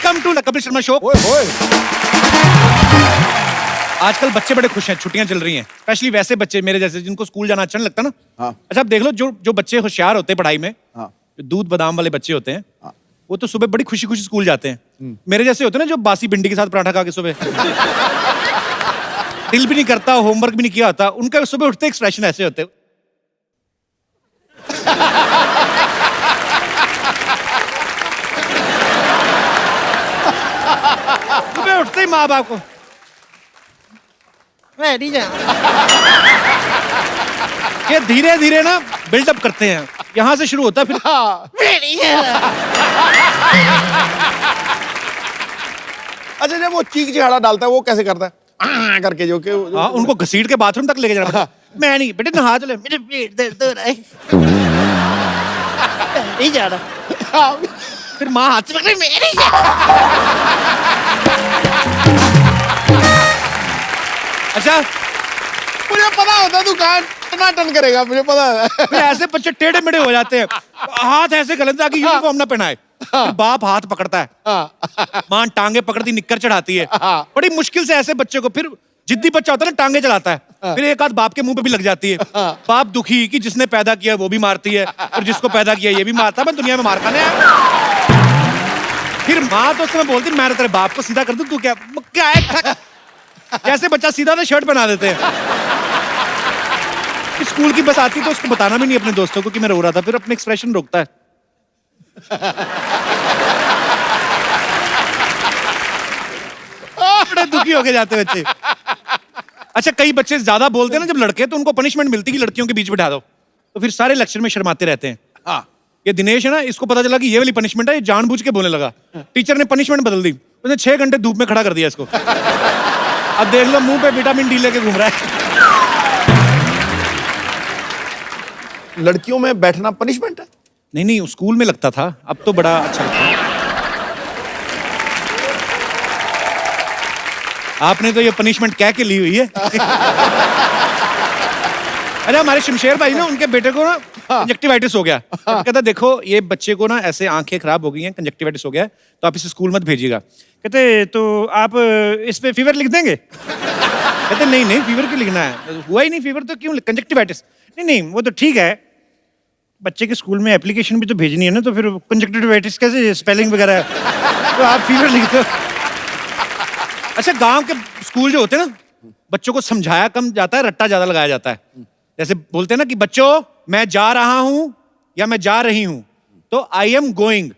Welcome to Kapil Sharma show. आजकल बच्चे बड़े खुश हैं, छुट्टियां चल रही हैं, स्पेशली वैसे बच्चे मेरे जैसे जिनको स्कूल जाना अच्छा नहीं लगता ना। हाँ। अच्छा आप देख लो, जो बच्चे होशियार होते हैं पढ़ाई में, हाँ। जो दूध बादाम वाले बच्चे होते हैं, हाँ। वो तो सुबह बड़ी खुशी खुशी स्कूल जाते हैं। मेरे जैसे होते हैं ना जो बासी भिंडी के साथ पराठा खा के सुबह दिल भी नहीं करता, होमवर्क भी नहीं किया होता, उनका सुबह उठते एक्सप्रेशन ऐसे होते हैं। सुबह उठते ही माँ बाप को ये धीरे धीरे ना बिल्डअप करते हैं, यहाँ से शुरू होता है फिर। अच्छा, जब वो चीख चिहाड़ा डालता है वो कैसे करता है? करके जो हाँ, उनको घसीट के बाथरूम तक लेके जाना पड़ता है। मैं नहीं बेटे, नहा चले, मेरे पेट दर्द हो रहा है, नहीं जा रहा। फिर माँ हाथ से पकड़, मैं नहीं जा रहा। अच्छा, मुझे पता होता है दुकान टनाटन करेगा, मुझे पता है। फिर ऐसे बच्चे टेढ़े मेढ़े हो जाते हैं, हाथ ऐसे गलत ताकि यूनिफॉर्म ना पहनाए। फिर बाप हाथ पकड़ता है, मां टांगे पकड़ती निक्कर चढ़ाती है, बड़ी मुश्किल से ऐसे बच्चे को। फिर जिद्दी बच्चा होता है ना, टांगे चलाता है, फिर एक आध बाप के मुंह पे भी लग जाती है। बाप दुखी कि जिसने पैदा किया वो भी मारती है और जिसको पैदा किया ये भी मारता है, मैं दुनिया में मार खाने आया। फिर माँ तो उसमें बोलती, मैं तेरे बाप को सीधा कर दूं, तू क्या है? जैसे बच्चा सीधा ना शर्ट बना देते हैं। स्कूल की बस आती तो उसको बताना भी नहीं अपने दोस्तों को कि मैं रो रहा था, फिर अपने एक्सप्रेशन रोकता है। बड़े दुखी होके जाते बच्चे। अच्छा, कई बच्चे ज्यादा बोलते हैं ना जब लड़के, तो उनको पनिशमेंट मिलती कि लड़कियों के बीच बिठा दो, तो फिर सारे लेक्चर में शर्माते रहते हैं। हाँ। ये दिनेश है ना, इसको पता चला कि ये वाली पनिशमेंट है, ये जानबूझ के बोलने लगा। टीचर ने पनिशमेंट बदल दी, उसने 6 घंटे धूप में खड़ा कर दिया इसको। अब देख लो, मुंह पे विटामिन डी लेके घूम रहा है। लड़कियों में बैठना पनिशमेंट है? नहीं नहीं, स्कूल में लगता था, अब तो बड़ा अच्छा लगता है। आपने तो ये पनिशमेंट कह के ली हुई है। अरे हमारे शमशेर भाई ना, उनके बेटे को ना कंजक्टिवाइटिस हो गया। कहता देखो ये बच्चे को ना ऐसे आंखें खराब हो गई हैं, कंजक्टिवाइटिस हो गया है, तो आप इसे स्कूल मत भेजिएगा। कहते तो आप इस पे फीवर लिख देंगे? कहते नहीं नहीं, फीवर क्यों लिखना है, हुआ ही नहीं फीवर तो क्यों, कंजक्टिवाइटिस। नहीं नहीं, वो तो ठीक है, बच्चे के स्कूल में एप्लीकेशन भी तो भेजनी है ना, तो फिर कंजक्टिवाइटिस कैसे स्पेलिंग वगैरह है, तो आप फीवर लिख दो। अच्छा, गांव के स्कूल जो होते हैं ना, बच्चों को समझाया कम जाता है, रट्टा ज्यादा लगाया जाता है। जैसे बोलते हैं ना कि बच्चों मैं जा रहा हूं या मैं जा रही हूं, तो आई एम गोइंग,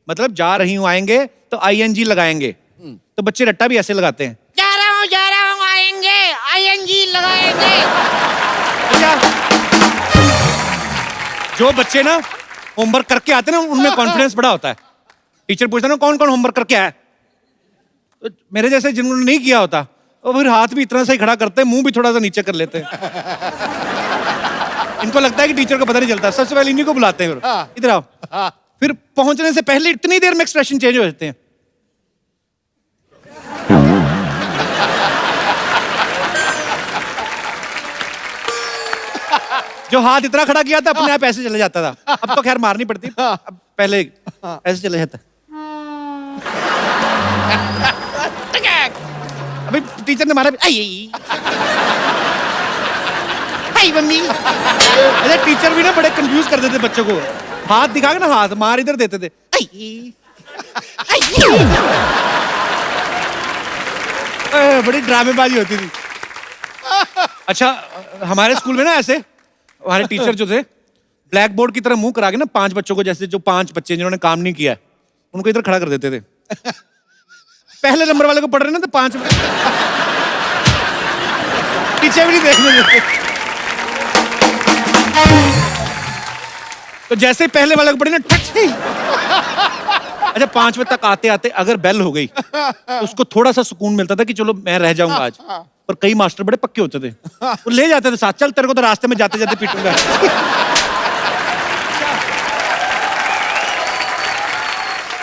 मतलब जा रही हूं आएंगे तो ING लगाएंगे। तो बच्चे रट्टा भी ऐसे लगाते हैं, जा रहा हूं आएंगे, ING लगाएंगे। अच्छा, जो बच्चे ना होमवर्क करके आते हैं ना, उनमें कॉन्फिडेंस बड़ा होता है। टीचर पूछता है ना कौन कौन होमवर्क करके आया, तो मेरे जैसे जिन्होंने नहीं किया होता, वो फिर हाथ भी इतना सा ही खड़ा करते हैं, मुंह भी थोड़ा सा नीचे कर लेते हैं। इनको लगता है कि टीचर को पता नहीं चलता, सबसे पहले इन्हीं को बुलाते हैं, इधर आओ। फिर पहुंचने से पहले इतनी देर में एक्सप्रेशन चेंज हो जाते हैं। जो हाथ इतना खड़ा किया था अपने आप ऐसे चले जाता था, अब तो खैर मारनी पड़ती, अब पहले ऐसे चले जाता। अभी टीचर ने मारा, आई मम्मी। अरे टीचर भी ना बड़े कंफ्यूज कर देते बच्चों को, हाथ दिखा के ना, हाथ मार इधर देते थे। बड़ी ड्रामेबाजी होती थी। अच्छा, हमारे स्कूल में ना ऐसे हमारे टीचर जो थे, ब्लैक बोर्ड की तरह मुंह करा के ना 5 बच्चों को, जैसे जो 5 बच्चे जिन्होंने काम नहीं किया है, उनको इधर खड़ा कर देते थे। पहले नंबर वाले को पढ़ रहे ना, तो 5 पीछे भी नहीं देखने देते। तो जैसे ही पहले वाले को पढ़े ना, अच्छा 5 बजे तक आते आते अगर बेल हो गई तो उसको थोड़ा सा सुकून मिलता था कि चलो मैं रह जाऊंगा आज। पर कई मास्टर बड़े पक्के होते थे, वो ले जाते थे साथ, चल तेरे को तो रास्ते में जाते जाते पीटूंगा।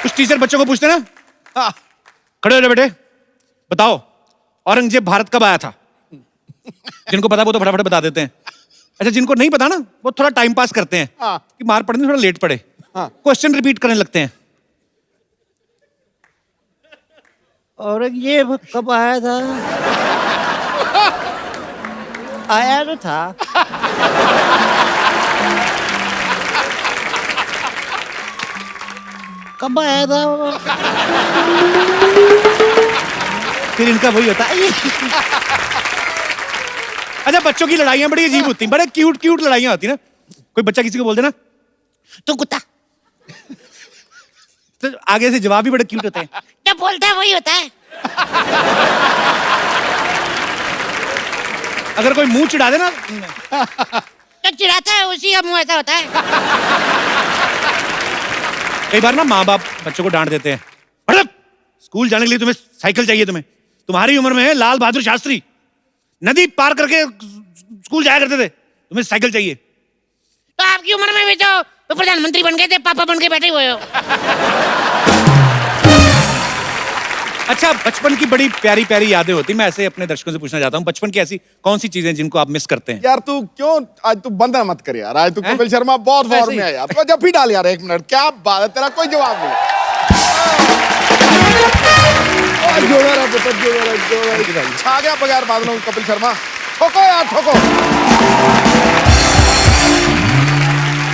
कुछ टीचर बच्चों को पूछते ना, खड़े हो जाओ बेटे, बताओ औरंगजेब भारत कब आया था? जिनको पता वो तो फटाफट बता देते हैं। अच्छा, जिनको नहीं पता ना, वो थोड़ा टाइम पास करते हैं कि मार पड़ने थोड़ा लेट पड़े, क्वेश्चन रिपीट करने लगते हैं। और ये कब आया था? आया तो था। कब आया था वो? फिर इनका वही होता है। अच्छा, बच्चों की लड़ाइयाँ बड़ी अजीब होती हैं, बड़े क्यूट क्यूट लड़ाइयाँ होती हैं ना। कोई बच्चा किसी को बोल देना तू कुत्ता, तो आगे से जवाब भी बड़े क्यूट होते हैं। क्या बोलता है वही होता है। अगर कोई मुंह चिढ़ा देना, जो चिढ़ाता है उसी का मुंह ऐसा होता है। कई बार ना माँ बाप बच्चों को डांट देते हैं, मतलब स्कूल जाने के लिए तुम्हें साइकिल चाहिए, तुम्हारी उम्र में है लाल बहादुर शास्त्री नदी पार करके स्कूल जाया करते थे, तुम्हें साइकिल चाहिए। तो आपकी उम्र में भी तो प्रधानमंत्री बन गए थे, पापा बन के बैठे हुए हो। अच्छा, बचपन की बड़ी प्यारी प्यारी यादें होती, मैं ऐसे अपने दर्शकों से पूछना चाहता हूँ, बचपन की ऐसी कौन सी चीजें जिनको आप मिस करते हैं? यार तू क्यों आज तू बंदा मत कर यार, आज तू हैं? कपिल शर्मा बहुत वैसे फॉर्म ही। में है यार, तो जब भी डाल यार 1 मिनट, क्या बात है, तेरा कोई जवाब नहीं। जोड़ा रहा पुत्र, जोड़ा रहा। छा गया बगैर बादलों कपिल शर्मा, ठोको यार ठोको।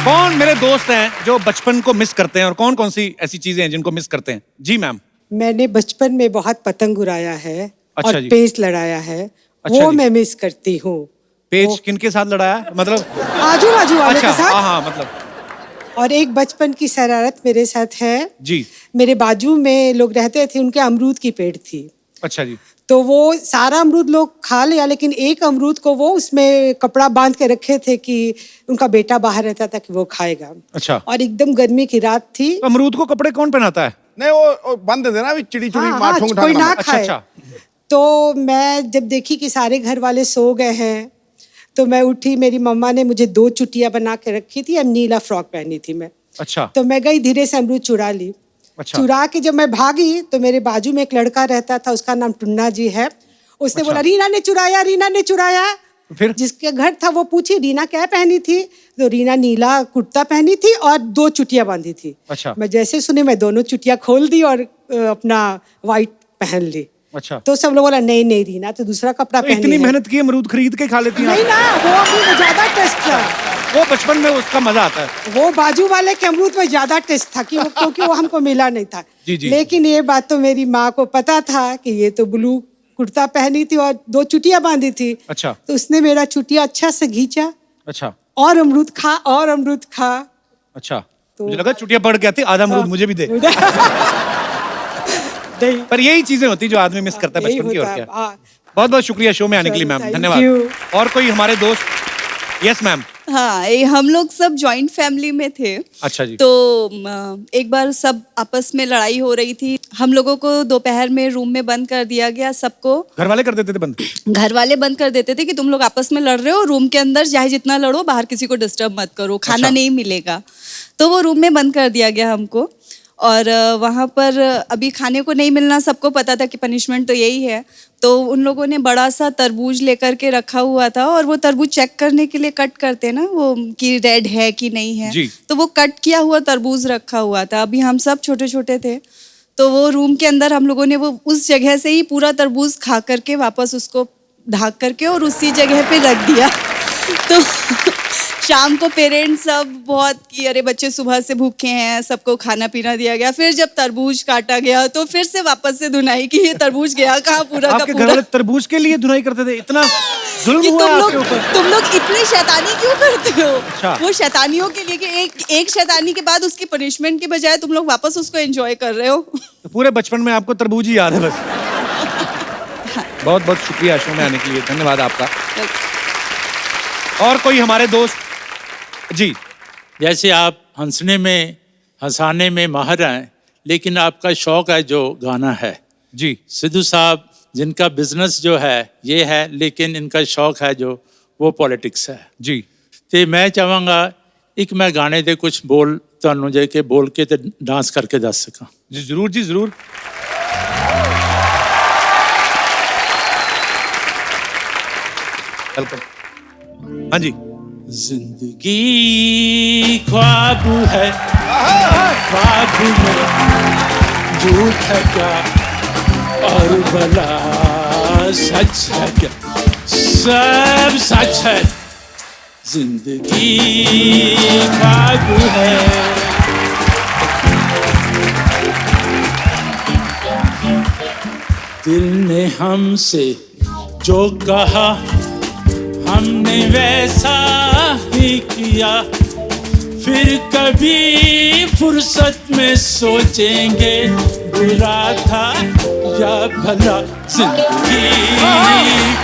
कौन मेरे दोस्त हैं जो बचपन को मिस करते हैं और कौन कौन सी ऐसी चीजें हैं जिनको मिस करते हैं? जी मैम। मैंने बचपन में बहुत पतंग उड़ाया है अच्छा और जी। पेच लड़ाया है। अच्छा वो जी। मैं मिस करती हूँ। पेज किनके साथ लड़ाया, मतलब? आजू बाजू वाले अच्छा, के साथ। हाँ, मतलब और एक बचपन की शरारत मेरे साथ है। जी। मेरे बाजू में लोग रहते थे, उनके अमरूद की पेड़ थी, अच्छा जी। तो वो सारा अमरूद लोग खा लिया, लेकिन एक अमरूद को वो उसमें कपड़ा बांध के रखे थे कि उनका बेटा बाहर रहता था कि वो खाएगा। अच्छा। और एकदम गर्मी की रात थी। तो अमरूद को कपड़े कौन पहनाता है? नहीं वो बंद दे देना, चिड़ी चुड़ी हाँ, मार हाँ, ठोंग कोई ना अच्छा, खाए। अच्छा। तो मैं जब देखी कि सारे घर वाले सो गए हैं, तो मैं उठी, मेरी मम्मा ने मुझे 2 चुटियां बना के रखी थी, अब नीला फ्रॉक पहनी थी मैं। अच्छा। तो मैं गई, धीरे से अमरूद चुरा ली। अच्छा। चुरा के जब मैं भागी तो मेरे बाजू में एक लड़का रहता था, उसका नाम टुन्ना जी है। उसने अच्छा। बोला रीना ने चुराया, रीना ने चुराया। फिर? जिसके घर था वो पूछी रीना क्या पहनी थी, तो रीना नीला कुर्ता पहनी थी और 2 चुटियां बांधी थी। अच्छा। मैं जैसे सुनी, मैं दोनों चुटियां खोल दी और अपना वाइट पहन ली। अच्छा। तो सब लोग बोला नहीं नहीं रीना तो दूसरा कपड़ा तो पहनी इतनी है। मेहनत की, अमरूद खरीद के खा लेती हैं नहीं ना, वो अमरूद में ज्यादा टेस्ट था। वो बचपन में उसका मजा आता है। वो बाजू वाले के अमरूद में ज्यादा टेस्ट था क्योंकि वो हमको मिला नहीं था। जी, जी। लेकिन ये बात तो मेरी माँ को पता था कि ये तो ब्लू कुर्ता पहनी थी और 2 चुटियां बांधी थी। अच्छा। तो उसने मेरा चुटिया अच्छा से खींचा अच्छा। और अमरूद खा और अमरूद खा। अच्छा, मुझे लगा चुटिया पड़ गया थी, आधा अमरूद मुझे भी दे। नहीं, पर यही चीजें होती जो आदमी मिस करता है यही बचपन की, और होता है, क्या। हाँ। बहुत बहुत शुक्रिया शो में आने के लिए चलो, मैम, thank धन्यवाद। you। और कोई हमारे दोस्त? Yes ma'am. हाँ, ये हम लोग सब जॉइंट फैमिली में थे। अच्छा जी। तो एक बार सब आपस में लड़ाई हो रही थी, हम लोगों को दोपहर में रूम में बंद कर दिया गया सबको। घर वाले कर देते थे बंद? घर वाले बंद कर देते थे कि तुम लोग आपस में लड़ रहे हो, रूम के अंदर चाहे जितना लड़ो, बाहर किसी को डिस्टर्ब मत करो, खाना अच्छा। नहीं मिलेगा। तो वो रूम में बंद कर दिया गया हमको। और वहाँ पर अभी खाने को नहीं मिलना, सबको पता था कि पनिशमेंट तो यही है। तो उन लोगों ने बड़ा सा तरबूज लेकर के रखा हुआ था, और वो तरबूज चेक करने के लिए कट करते हैं ना वो, कि रेड है कि नहीं है। जी। तो वो कट किया हुआ तरबूज रखा हुआ था। अभी हम सब छोटे छोटे थे, तो वो रूम के अंदर हम लोगों ने वो उस जगह से ही पूरा तरबूज खा करके वापस उसको ढाक करके और उसी जगह पे रख दिया। तो शाम को पेरेंट्स सब बहुत कि अरे बच्चे सुबह से भूखे हैं, सबको खाना पीना दिया गया। फिर जब तरबूज काटा गया तो फिर से वापस से धुनाई कि ये तरबूज गया कहाँ पूरा का आपके घर पूरा। वाले तरबूज के लिए धुनाई करते थे? इतना जुल्म कि हुआ है आपके ऊपर? तुम लोग इतनी शैतानी क्यों करते हो? अच्छा। वो शैतानियों के लिए कि एक शैतानी के बाद उसकी पनिशमेंट के बजाय तुम लोग वापस उसको एंजॉय कर रहे हो। तो पूरे बचपन में आपको तरबूज ही याद है बस। बहुत बहुत शुक्रिया शो में आने के लिए, धन्यवाद आपका। और कोई हमारे दोस्त? जी। जैसे आप हंसने में, हंसाने में माहिर हैं, लेकिन आपका शौक है जो गाना है। जी। सिद्धू साहब जिनका बिजनेस जो है ये है, लेकिन इनका शौक है जो वो पॉलिटिक्स है। जी। तो मैं चाहांगा एक मैं गाने दे कुछ बोल तुहानू जे के बोल के ते डांस करके दस सका। जी जरूर जी जरूर। वेलकम। हाँ जी। जिंदगी ख्वाब है, ख्वाब में झूठ है क्या, और भला सच है क्या? सब सच है, जिंदगी ख्वाब है। दिल ने हमसे जो कहा हमने वैसा ही किया, फिर कभी फुर्सत में सोचेंगे बुरा था या भला। जिंदगी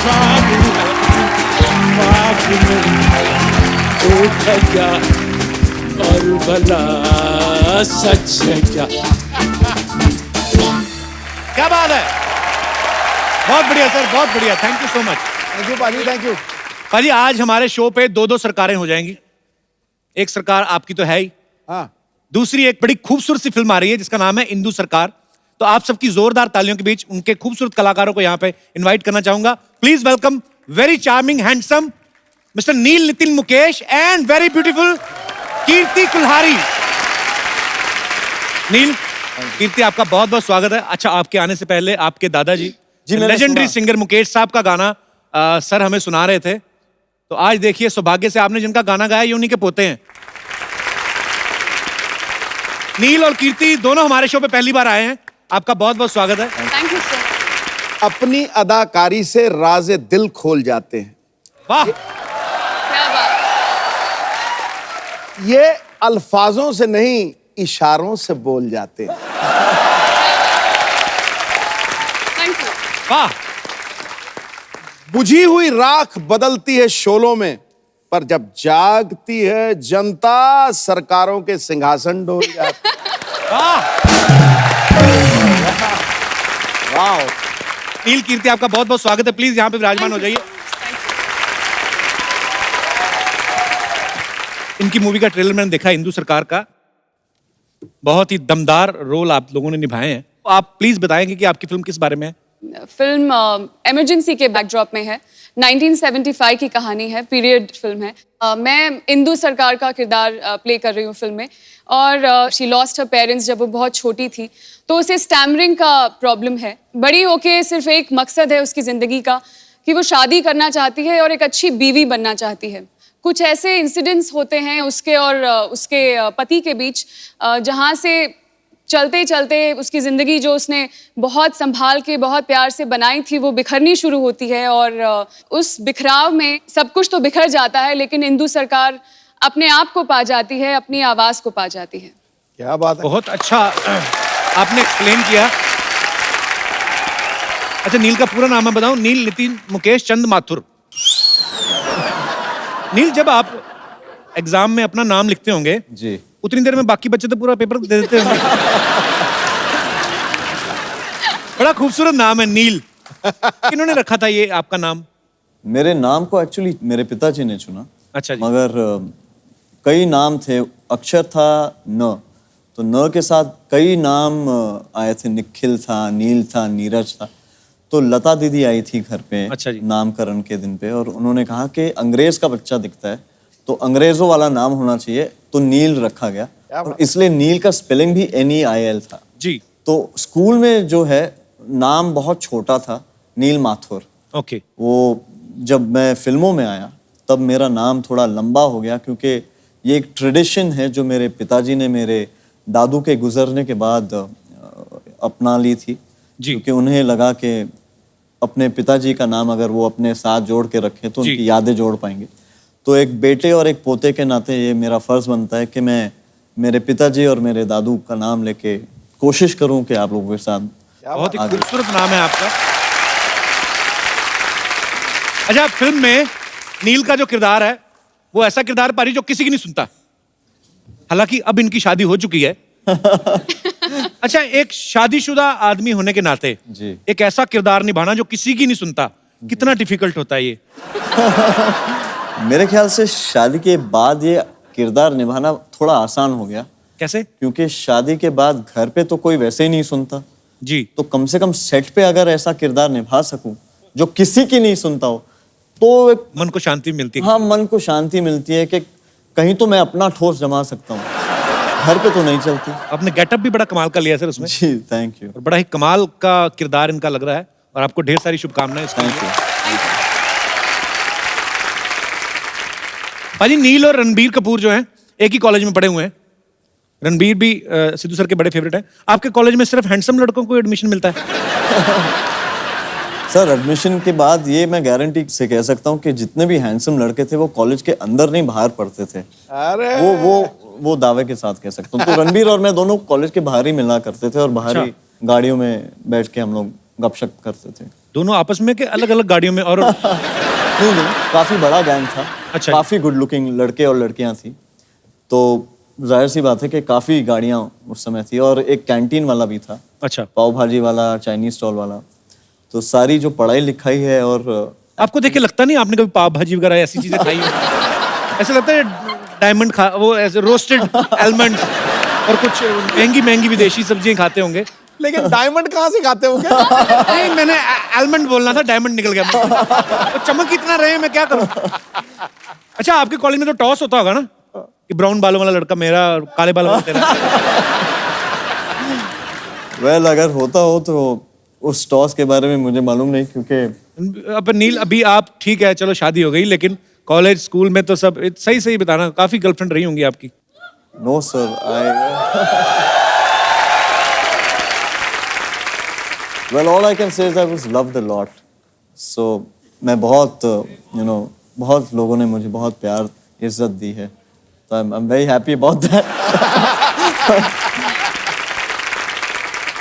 ख्वाब है, ख्वाब में धोख है क्या और भला सच है क्या? क्या बात है, बहुत बढ़िया सर, बहुत बढ़िया, thank you so much. Thank you पाजी, थैंक यू। पाजी आज हमारे शो पे दो सरकारें हो जाएंगी। एक सरकार आपकी तो है ही, हाँ, दूसरी एक बड़ी खूबसूरत सी फिल्म आ रही है जिसका नाम है इंदु सरकार। तो आप सबकी जोरदार तालियों के बीच उनके खूबसूरत कलाकारों को यहाँ पे इनवाइट करना चाहूंगा। Please welcome very charming handsome mister Neil Nitin Mukesh and very beautiful Kirti Kulhari. Neil, Kirti, आपका बहुत बहुत स्वागत है। अच्छा, आपके आने से पहले आपके दादाजी मैंने लेजेंडरी सुना। सिंगर मुकेश साहब का गाना सर हमें सुना रहे थे। तो आज देखिए सौभाग्य से आपने जिनका गाना गाया ये उन्हीं के पोते हैं। नील और कीर्ति दोनों हमारे शो पे पहली बार आए हैं, आपका बहुत बहुत स्वागत है। Thank you sir. अपनी अदाकारी से राज़े दिल खोल जाते हैं। वाह, क्या बात। ये अल्फाजों से नहीं, इशारों से बोल जाते हैं। Thank you. वाह, बुझी हुई राख बदलती है शोलों में, पर जब जागती है जनता सरकारों के सिंहासन डोल जाते हैं। वाह। वाह। नील, कीर्ति, आपका बहुत बहुत स्वागत है। प्लीज यहाँ पे विराजमान हो जाइए। इनकी मूवी का ट्रेलर मैंने देखा, इंदु सरकार का। बहुत ही दमदार रोल आप लोगों ने निभाए हैं। आप प्लीज बताएंगे कि आपकी फिल्म किस बारे में है? फिल्म इमरजेंसी के बैकड्रॉप में है। 1975 की कहानी है, पीरियड फिल्म है। मैं इंदु सरकार का किरदार प्ले कर रही हूँ फिल्म में। और शी लॉस्ट हर पेरेंट्स जब वो बहुत छोटी थी, तो उसे स्टैमरिंग का प्रॉब्लम है। बड़ी होके सिर्फ एक मकसद है उसकी ज़िंदगी का कि वो शादी करना चाहती है और एक अच्छी बीवी बनना चाहती है। कुछ ऐसे इंसिडेंट्स होते हैं उसके और उसके पति के बीच, जहाँ से चलते चलते उसकी ज़िंदगी जो उसने बहुत संभाल के बहुत प्यार से बनाई थी वो बिखरनी शुरू होती है। और उस बिखराव में सब कुछ तो बिखर जाता है, लेकिन इंदु सरकार अपने आप को पा जाती है, अपनी आवाज़ को पा जाती है। क्या बात है। बहुत अच्छा आपने एक्सप्लेन किया। अच्छा, नील का पूरा नाम मैं बताऊं, नील नितिन मुकेश चंद माथुर। नील, जब आप एग्जाम में अपना नाम लिखते होंगे जी, उतनी देर में बाकी बच्चे तो पूरा पेपर दे देते होंगे। बड़ा खूबसूरत नाम है नील। किन्होंने रखा था ये आपका नाम? मेरे नाम को एक्चुअली मेरे पिताजी ने चुना। अच्छा जी। मगर कई नाम थे, अक्षर था न, तो न के साथ कई नाम आए थे। निखिल था, नील था, नीरज था। तो लता दीदी आई थी घर पे। अच्छा जी। नामकरण के दिन पे, और उन्होंने कहा कि अंग्रेज का बच्चा दिखता है तो अंग्रेजों वाला नाम होना चाहिए, तो नील रखा गया। और इसलिए नील का स्पेलिंग भी NEIL था जी। तो स्कूल में जो है नाम बहुत छोटा था, नील माथुर। ओके। वो जब मैं फिल्मों में आया तब मेरा नाम थोड़ा लंबा हो गया, क्योंकि ये एक ट्रेडिशन है जो मेरे पिताजी ने मेरे दादू के गुजरने के बाद अपना ली थी। जी। क्योंकि उन्हें लगा कि अपने पिताजी का नाम अगर वो अपने साथ जोड़ के रखें तो जी। उनकी यादें जोड़ पाएंगे। तो एक बेटे और एक पोते के नाते ये मेरा फर्ज बनता है कि मैं मेरे पिताजी और मेरे दादू का नाम लेके कोशिश करूं कि आप लोगों के साथ। बहुत ही खूबसूरत नाम है आपका। अच्छा, फिल्म में नील का जो किरदार है वो ऐसा किरदार पारी जो किसी की नहीं सुनता। हालांकि अब इनकी शादी हो चुकी है। अच्छा, एक शादीशुदा आदमी होने के नाते जी। एक ऐसा किरदार निभाना जो किसी की नहीं सुनता, कितना डिफिकल्ट होता है ये? मेरे ख्याल से शादी के बाद ये किरदार निभाना थोड़ा आसान हो गया। कैसे? क्योंकि शादी के बाद घर पे तो कोई वैसे ही नहीं सुनता, जी। तो कम से कम सेट पे अगर ऐसा किरदार निभा सकूं जो किसी की नहीं सुनता हो तो एक मन को शांति मिलती है। हाँ, मन को शांति मिलती है कि कहीं तो मैं अपना ठोस जमा सकता हूँ। घर पे तो नहीं चलती। आपने गेटअप भी बड़ा कमाल का लिया सर उसमें, जी थैंक यू। और बड़ा ही कमाल का किरदार इनका लग रहा है, और आपको ढेर सारी शुभकामनाएं इसके थैंक लिए। यू। भाजी नील और रणबीर कपूर जो हैं एक ही कॉलेज में पढ़े हुए हैं। रणबीर भी सिद्धू सर के बड़े फेवरेट हैं। आपके कॉलेज में सिर्फ हैंडसम लड़कों को एडमिशन मिलता है? सर एडमिशन के बाद ये मैं गारंटी से कह सकता हूँ कि जितने भी हैंडसम लड़के थे वो कॉलेज के अंदर नहीं बाहर पढ़ते थे। अरे वो दावे के साथ कह सकता हूँ। तो रणबीर और मैं दोनों कॉलेज के बाहर ही मिला करते थे और बाहर ही गाड़ियों में बैठ के हम लोग गपशप करते थे। दोनों आपस में के अलग अलग गाड़ियों में? और नहीं काफी बड़ा गैंग था। अच्छा। काफी गुड लुकिंग लड़के और लड़कियां थी, तो जाहिर सी बात है कि काफी गाड़ियां उस समय थी। और एक कैंटीन वाला भी था, अच्छा, पाव भाजी वाला, चाइनीज स्टॉल वाला। तो सारी जो पढ़ाई लिखाई है, और आपको देख के लगता नहीं आपने कभी पाव भाजी वगैरह ऐसी चीजें खाई हो? ऐसा लगता है डायमंड खा, वो ऐसे रोस्टेड आलमंड और कुछ महंगी महंगी विदेशी सब्जियां खाते होंगे। लेकिन डायमंड कहाँ से खाते हो? नहीं, मैंने आलमंड बोलना था, डायमंड निकल गया। तो चमक इतना रहे, मैं क्या करूं? अच्छा, आपके कॉलेज में तो टॉस होता होगा ना कि ब्राउन बालों वाला लड़का मेरा और काले बालों वाला तेरा? वेल अगर होता हो तो उस टॉस के बारे में मुझे मालूम नहीं, क्योंकि अब नील, अभी आप ठीक है, चलो शादी हो गई, लेकिन कॉलेज स्कूल में तो सब सही सही बताना, काफी गर्लफ्रेंड रही होंगी आपकी? No sir, well all I can say is I was loved a lot. So मैं बहुत बहुत लोगों ने मुझे बहुत प्यार इज्जत दी है, तो I am very happy about that.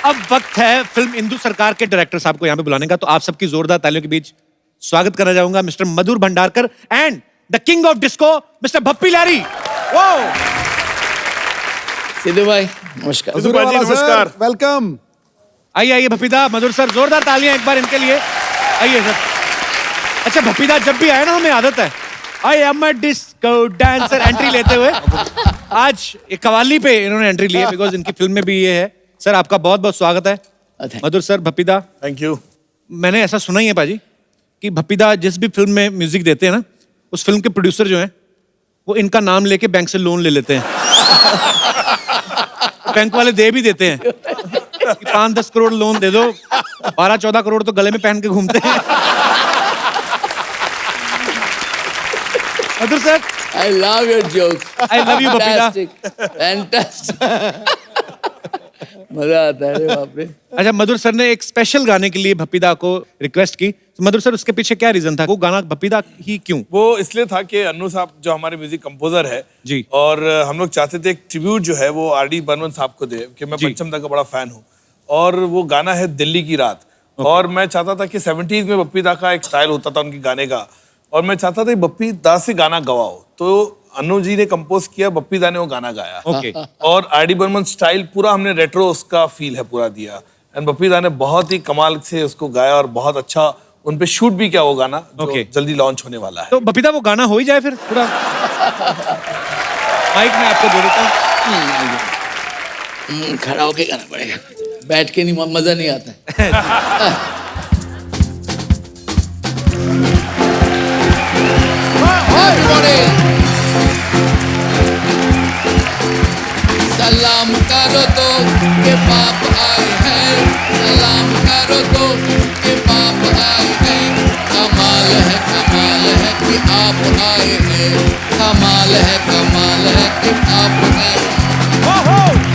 अब वक्त है फिल्म इंदु सरकार के डायरेक्टर साहब को यहाँ पे बुलाने का, तो आप सबकी जोरदार तालियों के बीच स्वागत करना चाहूंगा mister Madhur Bhandarkar and the king of disco mister Bappi Lahiri. वो सिद्धू भाई नमस्कार। सिद्धू भाई नमस्कार, वेलकम। आइए आइए भप्पीदा, मधुर सर, जोरदार तालियां एक बार इनके लिए। आइए सर। अच्छा भप्पीदा, जब भी आए ना हमें आदत है I am a disco dancer entry लेते हुए। आज एक कवाली पे इन्होंने एंट्री ली है, बिकॉज इनकी फिल्म में भी ये है। सर आपका बहुत बहुत स्वागत है। मधुर सर, भप्पीदा, थैंक यू। मैंने ऐसा सुना ही है पाजी कि भप्पीदा जिस भी फिल्म में म्यूजिक देते हैं ना, उस फिल्म के प्रोड्यूसर जो हैं वो इनका नाम लेके बैंक से लोन ले लेते हैं। बैंक वाले दे भी देते हैं कि 5-10 करोड़ लोन दे दो, 12-14 करोड़ तो गले में पहन के घूमते हैं। मधुर sir, I love your joke. I love you, Bapida. Fantastic. मजा आता है रे बाप रे। अच्छा, मधुर सर ने एक स्पेशल गाने के लिए भप्पीदा को रिक्वेस्ट की, तो मधुर सर उसके पीछे क्या रीजन था? वो गाना भप्पीदा ही क्यों? वो इसलिए था कि अन्नू साहब जो हमारे म्यूजिक कंपोजर है जी, और हम लोग चाहते थे एक ट्रिब्यूट जो है वो आर डी बर्मन साहब को दे, कि मैं पंचम दा का बड़ा फैन हूँ, और वो गाना है दिल्ली की रात। और मैं चाहता था कि 70s में भप्पीदा का एक स्टाइल होता था उनके गाने का, और मैं चाहता था भप्पीदा से गाना गवाओ, तो अन्नू जी ने कंपोज किया, भप्पीदा ने वो गाना गाया। ओके। और आर डी बर्मन स्टाइल पूरा हमने रेट्रो उसका फील है पूरा दिया, एंड भप्पीदा ने बहुत ही कमाल से उसको गाया, और बहुत अच्छा उन पे शूट भी किया वो गाना, जो जल्दी लॉन्च होने वाला है। तो भप्पीदा वो गाना हो ही जाए फिर पूरा। माइक में आपको दे देता हूँ। खड़ा होके गाना पड़ेगा, बैठ के नहीं मजा नहीं आता है। सलाम करो तो के बाप आए हैं, सलाम करो तो के बाप आए हैं। कमाल है कि आप आए हैं, कमाल है कि आप आए हैं।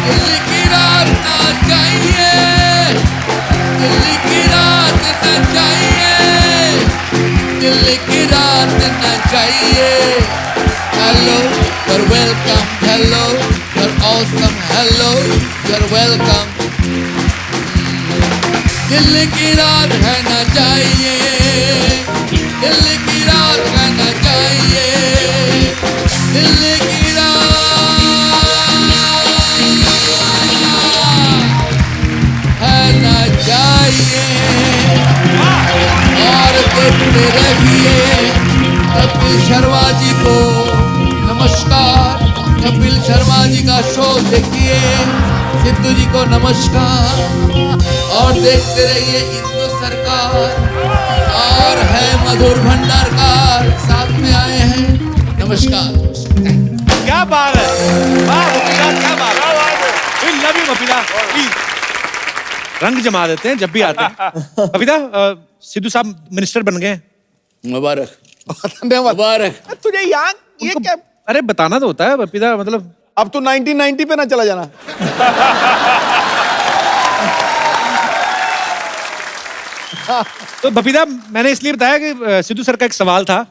दिल्ली की रात ना चाहिए, दिल्ली की रात ना चाहिए, दिल्ली की रात ना चाहिए। Hello, you're welcome. Hello, you're awesome. Hello, you're welcome. Delhi की रात है ना चाहिए, दिल्ली की रात है ना चाहिए, दिल्ली की रात है ना चाहिए। और देखते रहिए कपिल शर्मा जी को, नमस्कार। कपिल शर्मा जी का शो देखिए, सिद्धू जी को नमस्कार। और देखते रहिए इंदु सरकार, और है मधुर भंडारकर साथ में आए हैं। नमस्कार। क्या बात है, वाह भप्पीदा, क्या बात है। रंग जमा देते हैं जब भी आते हैं। बबीता, सिद्धू साहब मिनिस्टर बन गए। मुबारक धन्यवाद। मुबारक। तुझे यहाँ ये क्या? अरे बताना तो होता है बबीता, मतलब अब तो 1990 पे ना चला जाना। तो बबीता, मैंने इसलिए बताया कि सिद्धू सर का एक सवाल था,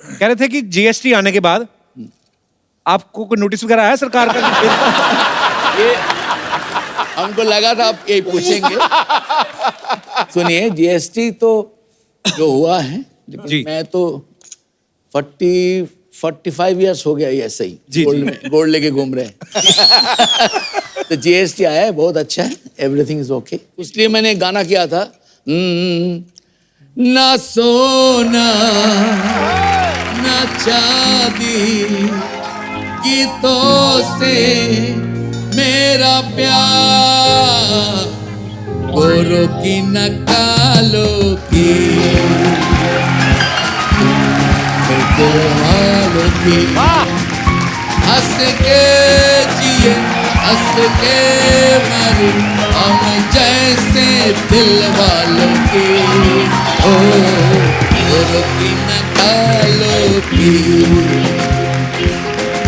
कह रहे थे कि जीएसटी आने के बाद आपको कोई नोटिस वगैरह आया सरकार का? ये हमको लगा था आप यही पूछेंगे। सुनिए, जीएसटी तो जो हुआ है, जी। लेकिन मैं तो 45 इयर्स हो गया ये ऐसे ही जी, गोल्ड में गोल्ड लेके घूम रहे हैं। तो जीएसटी आया है, बहुत अच्छा है, एवरीथिंग इज ओके। इसलिए मैंने एक गाना किया था, ना सोना ना चांदी गीतों से मेरा प्यार, गोरों की न कालों की, त्योहारों की, हंस के जिए हंस के मरे हम जैसे दिल वालों की, ओ गोरों की न कालों की,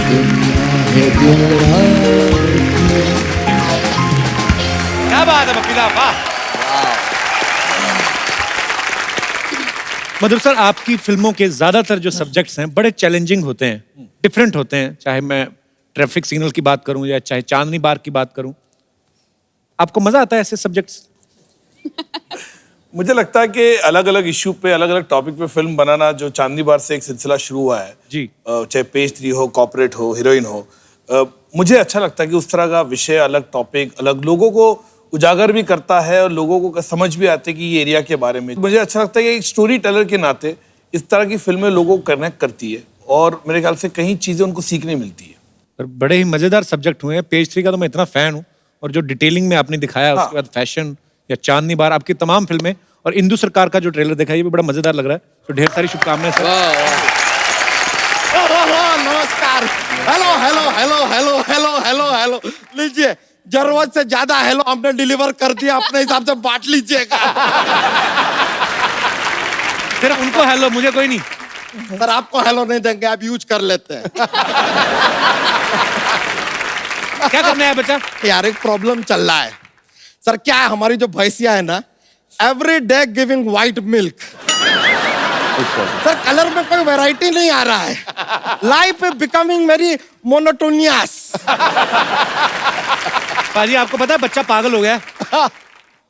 दुनिया है त्योहार। क्या बात है बबीता, वाह। मधुर सर, आपकी फिल्मों के ज्यादातर जो सब्जेक्ट्स हैं बड़े चैलेंजिंग होते हैं, डिफरेंट होते हैं, चाहे मैं ट्रैफिक सिग्नल की बात करूं या चाहे चांदनी बार की बात करूं। आपको मजा आता है ऐसे सब्जेक्ट्स? मुझे लगता है कि अलग अलग इश्यू पे, अलग अलग टॉपिक पे फिल्म बनाना, जो चांदनी बार से एक सिलसिला शुरू हुआ है जी, चाहे पेज 3 हो, कॉर्पोरेट हो, हीरोइन हो, मुझे अच्छा लगता है कि उस तरह का विषय, अलग टॉपिक, अलग लोगों को उजागर भी करता है और लोगों को समझ भी आती है कि ये एरिया के बारे में। मुझे अच्छा लगता है कि एक स्टोरी टेलर के नाते इस तरह की फिल्में लोगों को कनेक्ट करती है और मेरे ख्याल से कई चीजें उनको सीखने मिलती है। और बड़े ही मजेदार सब्जेक्ट हुए हैं। पेज 3 का तो मैं इतना फैन हूं, और जो डिटेलिंग में आपने दिखाया, उसके बाद फैशन या चांदनी बार, आपकी तमाम फिल्में, और इंदु सरकार का जो ट्रेलर देखा, ये भी बड़ा मजेदार लग रहा है। तो ढेर सारी शुभकामनाएं सर। नमस्कार। Hello hello hello hello hello hello hello, लीजिए, जरूरत से ज्यादा हेलो हमने डिलीवर कर दिया, अपने हिसाब से बांट लीजिएगा। सिर्फ उनको हेलो, मुझे कोई नहीं। सर आपको हेलो नहीं देंगे, आप यूज कर लेते हैं। क्या करना है बच्चा? यार एक प्रॉब्लम चल रहा है सर। क्या है, हमारी जो भैंसिया है ना, every day giving white milk. Sir colour में कोई वैरायटी नहीं आ रहा है। Life is becoming very monotonous. पाजी, आपको पता है बच्चा पागल हो गया?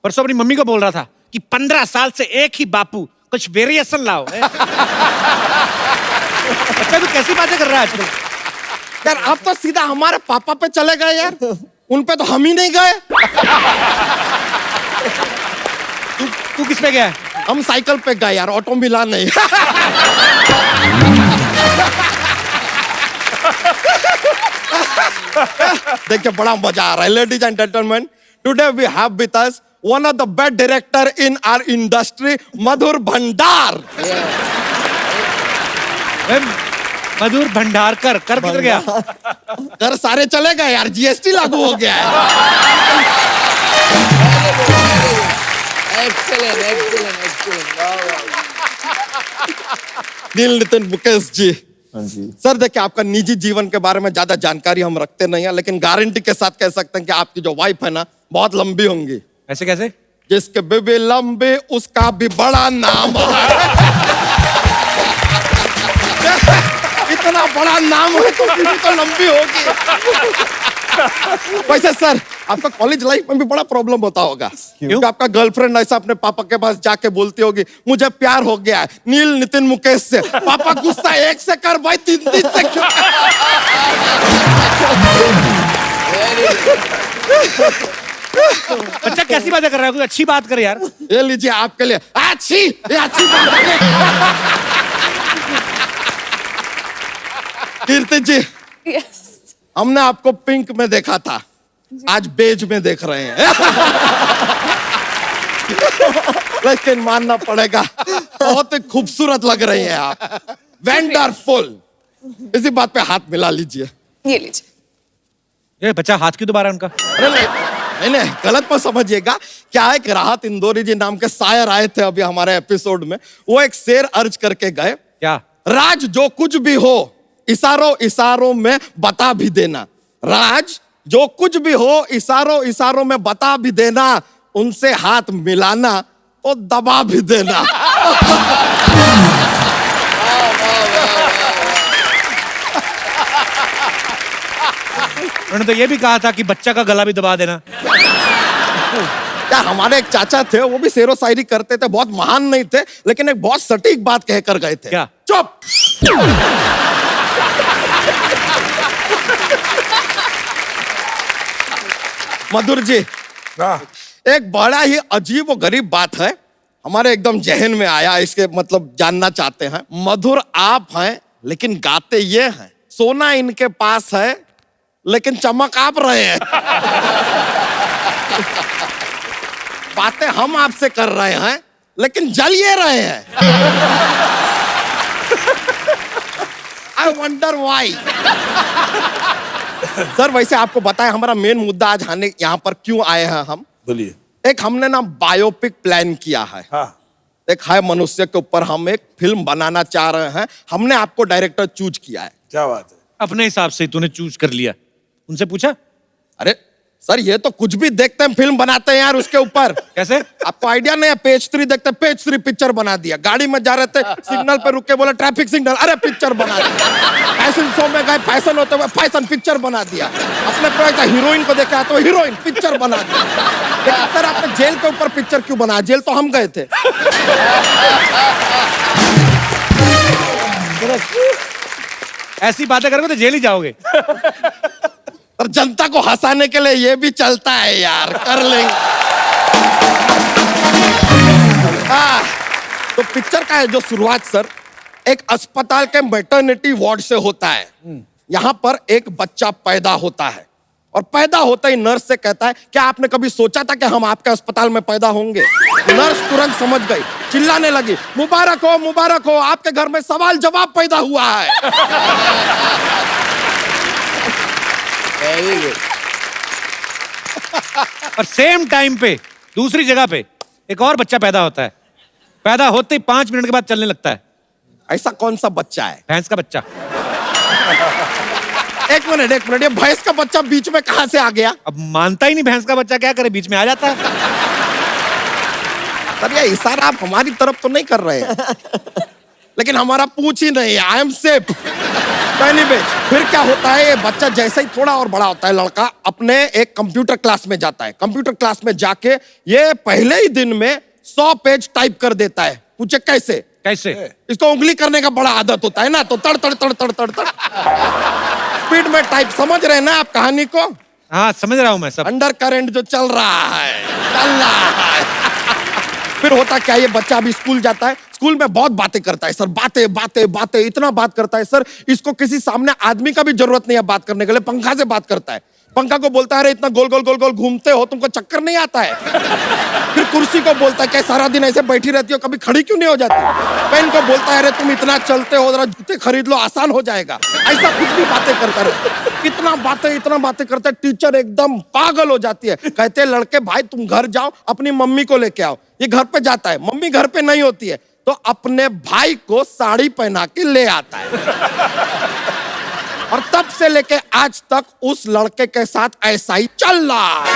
परसों अपनी मम्मी को बोल रहा था कि 15 साल से एक ही बापू, कुछ वेरिएशन लाओ। बच्चा तो कैसी बातें कर रहा है आजकल? यार आप तो सीधा हमारे पापा पे चले गए यार, उन पे तो हम ही नहीं गए। तू किस पे गया? हम साइकिल पे गए यार, ऑटो मिला नहीं। देखिए बड़ा मजा आ रहा है। Ladies and gentleman, today we have with us one of the best director in our industry, Madhur Bhandar. Madhur Bhandarkar, कर किधर गया? कर सारे चले गए यार, जीएसटी लागू हो गया है। एक्सीलेंट एक्सीलेंट एक्सीलेंट, वाह वाह। नील नितिन मुकेश जी, हाँ जी। सर देखिए, आपका निजी जीवन के बारे में ज्यादा जानकारी हम रखते नहीं है, लेकिन गारंटी के साथ कह सकते हैं कि आपकी जो वाइफ है ना, बहुत लंबी होंगी। ऐसे कैसे? जिसके बीबी लंबी उसका भी बड़ा नाम है। इतना बड़ा नाम है तो बीबी तो लंबी होगी। वैसे सर आपका कॉलेज लाइफ में भी बड़ा प्रॉब्लम होता होगा, क्योंकि आपका गर्लफ्रेंड ऐसा अपने पापा के पास जाके बोलती होगी, मुझे प्यार हो गया है नील नितिन मुकेश से। पापा गुस्सा 1 से कर भाई, 3 से क्यों? बच्चा कैसी बातें कर रहा है? कोई अच्छी बात कर यार। ये लीजिए आपके लिए ये अच्छी बात है। कीर्ति जी, यस, हमने आपको पिंक में देखा था, आज बेज में देख रहे हैं। लेकिन मानना पड़ेगा, बहुत ही खूबसूरत लग रही हैं आप, वंडरफुल। इसी बात पे हाथ मिला लीजिए। ये लीजिए। ये बच्चा हाथ क्यों दोबारा उनका? अरे नहीं गलत मत समझिएगा। क्या है कि राहत इंदौरी जी नाम के शायर आए थे अभी हमारे एपिसोड में, वो एक शेर अर्ज करके गए। क्या? राज जो कुछ भी हो इशारों इशारों में बता भी देना, राज जो कुछ भी हो इशारों इशारों में बता भी देना, उनसे हाथ मिलाना तो दबा भी देना। उन्होंने तो ये भी कहा था कि बच्चा का गला भी दबा देना। क्या हमारे एक चाचा थे, वो भी शेरो शायरी करते थे, बहुत महान नहीं थे लेकिन एक बहुत सटीक बात कहकर गए थे। क्या? चुप। मधुर जी, एक बड़ा ही अजीब और गरीब बात है, हमारे एकदम जहन में आया, इसके मतलब जानना चाहते हैं। मधुर आप हैं लेकिन गाते ये हैं, सोना इनके पास है लेकिन चमक आप रहे हैं। बातें हम आपसे कर रहे हैं लेकिन जल ये रहे हैं। I wonder why. सर वैसे आपको बताएं हमारा मेन मुद्दा आज आने यहाँ पर क्यों आए हैं हम? बोलिए। एक हमने ना बायोपिक प्लान किया है। हाँ। एक है मनुष्य के ऊपर हम एक फिल्म बनाना चाह रहे हैं, हमने आपको डायरेक्टर चूज किया है। क्या बात है? अपने हिसाब से तूने चूज कर लिया, उनसे पूछा? अरे सर ये तो कुछ भी देखते हैं फिल्म बनाते हैं यार उसके ऊपर। कैसे? आपको आइडिया नहीं है? पेज 3 देखते, पेज 3 पिक्चर बना दिया। गाड़ी में जा रहे थे, सिग्नल पे रुक के बोला ट्रैफिक सिग्नल, अरे पिक्चर बना दिया। फैशन शो में गए, फैशन होते हुए फैशन पिक्चर बना दिया। अपने कोई हीरोइन को देखा तो हीरोइन पिक्चर बना दिया। लेकिन सर आपने जेल के ऊपर पिक्चर क्यों बनाया? जेल तो हम गए थे। ऐसी बातें करोगे तो जेल ही जाओगे। और जनता को हंसाने के लिए ये भी चलता है यार, कर लेंगे। तो पिक्चर का है जो शुरुआत सर एक अस्पताल के मैटरनिटी वार्ड से होता है। यहाँ पर एक बच्चा पैदा होता है और पैदा होते ही नर्स से कहता है क्या आपने कभी सोचा था कि हम आपके अस्पताल में पैदा होंगे? नर्स तुरंत समझ गई, चिल्लाने लगी मुबारक हो, आपके घर में सवाल जवाब पैदा हुआ है। और सेम टाइम पे दूसरी जगह पे एक और बच्चा पैदा होता है, पैदा होते ही 5 मिनट के बाद चलने लगता है। ऐसा कौन सा बच्चा है? भैंस का बच्चा। एक मिनट, ये भैंस का बच्चा बीच में कहां से आ गया? अब मानता ही नहीं, भैंस का बच्चा क्या करे, बीच में आ जाता है। सर ये इशारा आप हमारी तरफ तो नहीं कर रहे हैं। लेकिन हमारा पूछ ही नहीं है, आई एम सेफ। फिर क्या होता है, ये बच्चा जैसे ही थोड़ा और बड़ा होता है, लड़का अपने एक कंप्यूटर क्लास में जाता है। कंप्यूटर क्लास में जाके ये पहले ही दिन में 100 पेज टाइप कर देता है। पूछे कैसे? इसको उंगली करने का बड़ा आदत होता है ना, तो तड़ तड़ तड़ तड़ तड़ तड़ स्पीड में टाइप। समझ रहे हैं ना आप कहानी को? हाँ समझ रहा हूं मैं सब। अंडर करंट जो चल रहा है। फिर होता क्या, ये बच्चा अभी स्कूल जाता है, स्कूल में बहुत बातें करता है सर, बातें इतना बात करता है सर, इसको किसी सामने आदमी का भी जरूरत नहीं है बात करने के लिए, पंखा से बात करता है। पंखा को बोलता है अरे इतना गोल गोल गोल गोल घूमते हो, तुमको चक्कर नहीं आता है? फिर कुर्सी को बोलता है क्या सारा दिन ऐसे बैठी रहती हो, कभी खड़ी क्यों नहीं हो जाती? पेन को बोलता है अरे तुम इतना चलते हो, जरा जूते खरीद लो, आसान हो जाएगा। ऐसा कुछ भी बातें करता रहे। इतना बातें करता है, टीचर एकदम पागल हो जाती है। कहते हैं लड़के भाई तुम घर जाओ, अपनी मम्मी को लेके आओ। ये घर पे जाता है, मम्मी घर पे नहीं होती है, तो अपने भाई को साड़ी पहना के ले आता है। और तब से लेके आज तक उस लड़के के साथ ऐसा ही चल रहा है।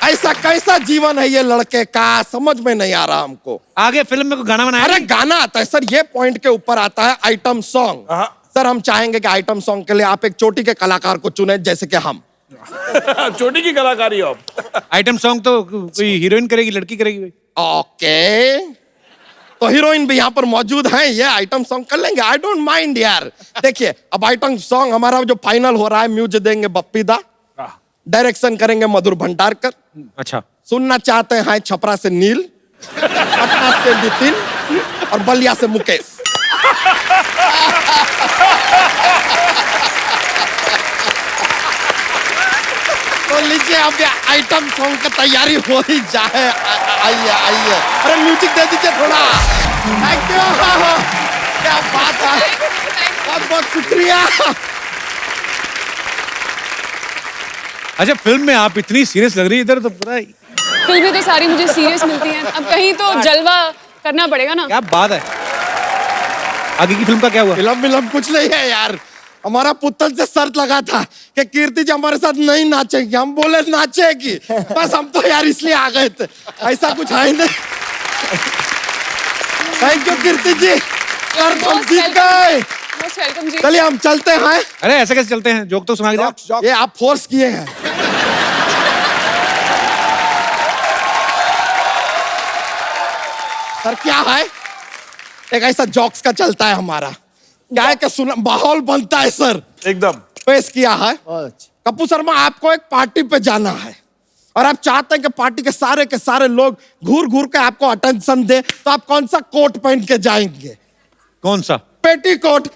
ऐसा कैसा जीवन है ये लड़के का, समझ में नहीं आ रहा हमको। आगे फिल्म में कोई गाना बनाया? अरे गाना आता है सर, ये पॉइंट के ऊपर आता है आइटम सॉन्ग। सर हम चाहेंगे कि आइटम सॉन्ग के लिए आप एक चोटी के कलाकार को चुने, जैसे कि हम। चोटी की कलाकारी हो आप। आइटम सॉन्ग तो कोई हीरोइन करेगी, लड़की करेगी? ओके, तो हीरोइन भी यहाँ पर मौजूद है, ये आइटम सॉन्ग कर लेंगे, आई डोंट माइंड यार। देखिए अब आइटम सॉन्ग हमारा जो फाइनल हो रहा है, म्यूजिक देंगे बप्पी दा, डायरेक्शन करेंगे मधुर भंडारकर। अच्छा। सुनना चाहते हैं छपरा से नील, पटना से नितिन और बलिया से मुकेश। तो लीजिए अब आइटम सॉन्ग की तैयारी हो ही जाए। आइए, अरे म्यूजिक दे दीजिए थोड़ा। थैंक यू, क्या बात है, बहुत बहुत शुक्रिया। अच्छा, फिल्म में आप इतनी सीरियस लग रही है, इधर तो पूरा फिल्में तो सारी मुझे सीरियस मिलती हैं, अब कहीं तो जलवा करना पड़ेगा ना। क्या बात है। आगे की फिल्म का क्या हुआ? फिल्म कुछ नहीं है यार। हमारा पुतल से शर्त लगा था कि कीर्ति जी हमारे साथ नहीं नाचेगी, हम बोले नाचेगी, बस हम तो यार इसलिए आ गए थे, ऐसा कुछ है ही नहीं। थैंक यू कीर्ति जी, शर्त हम जीत गए। मोस्ट वेलकम जी। चलिए हम चलते हैं। अरे ऐसे कैसे चलते हैं, जोक तो सुना के जाओ। ये आप फोर्स किए हैं। सर क्या है, एक ऐसा जॉक्स का चलता है हमारा, क्या है कि सुना माहौल बनता है सर। एकदम पेश किया है। कपूर शर्मा, आपको एक पार्टी पे जाना है और आप चाहते हैं कि पार्टी के सारे लोग घूर घूर के आपको अटेंशन दे, तो आप कौन सा कोट पहन के जाएंगे? कौन सा? पेटी कोट।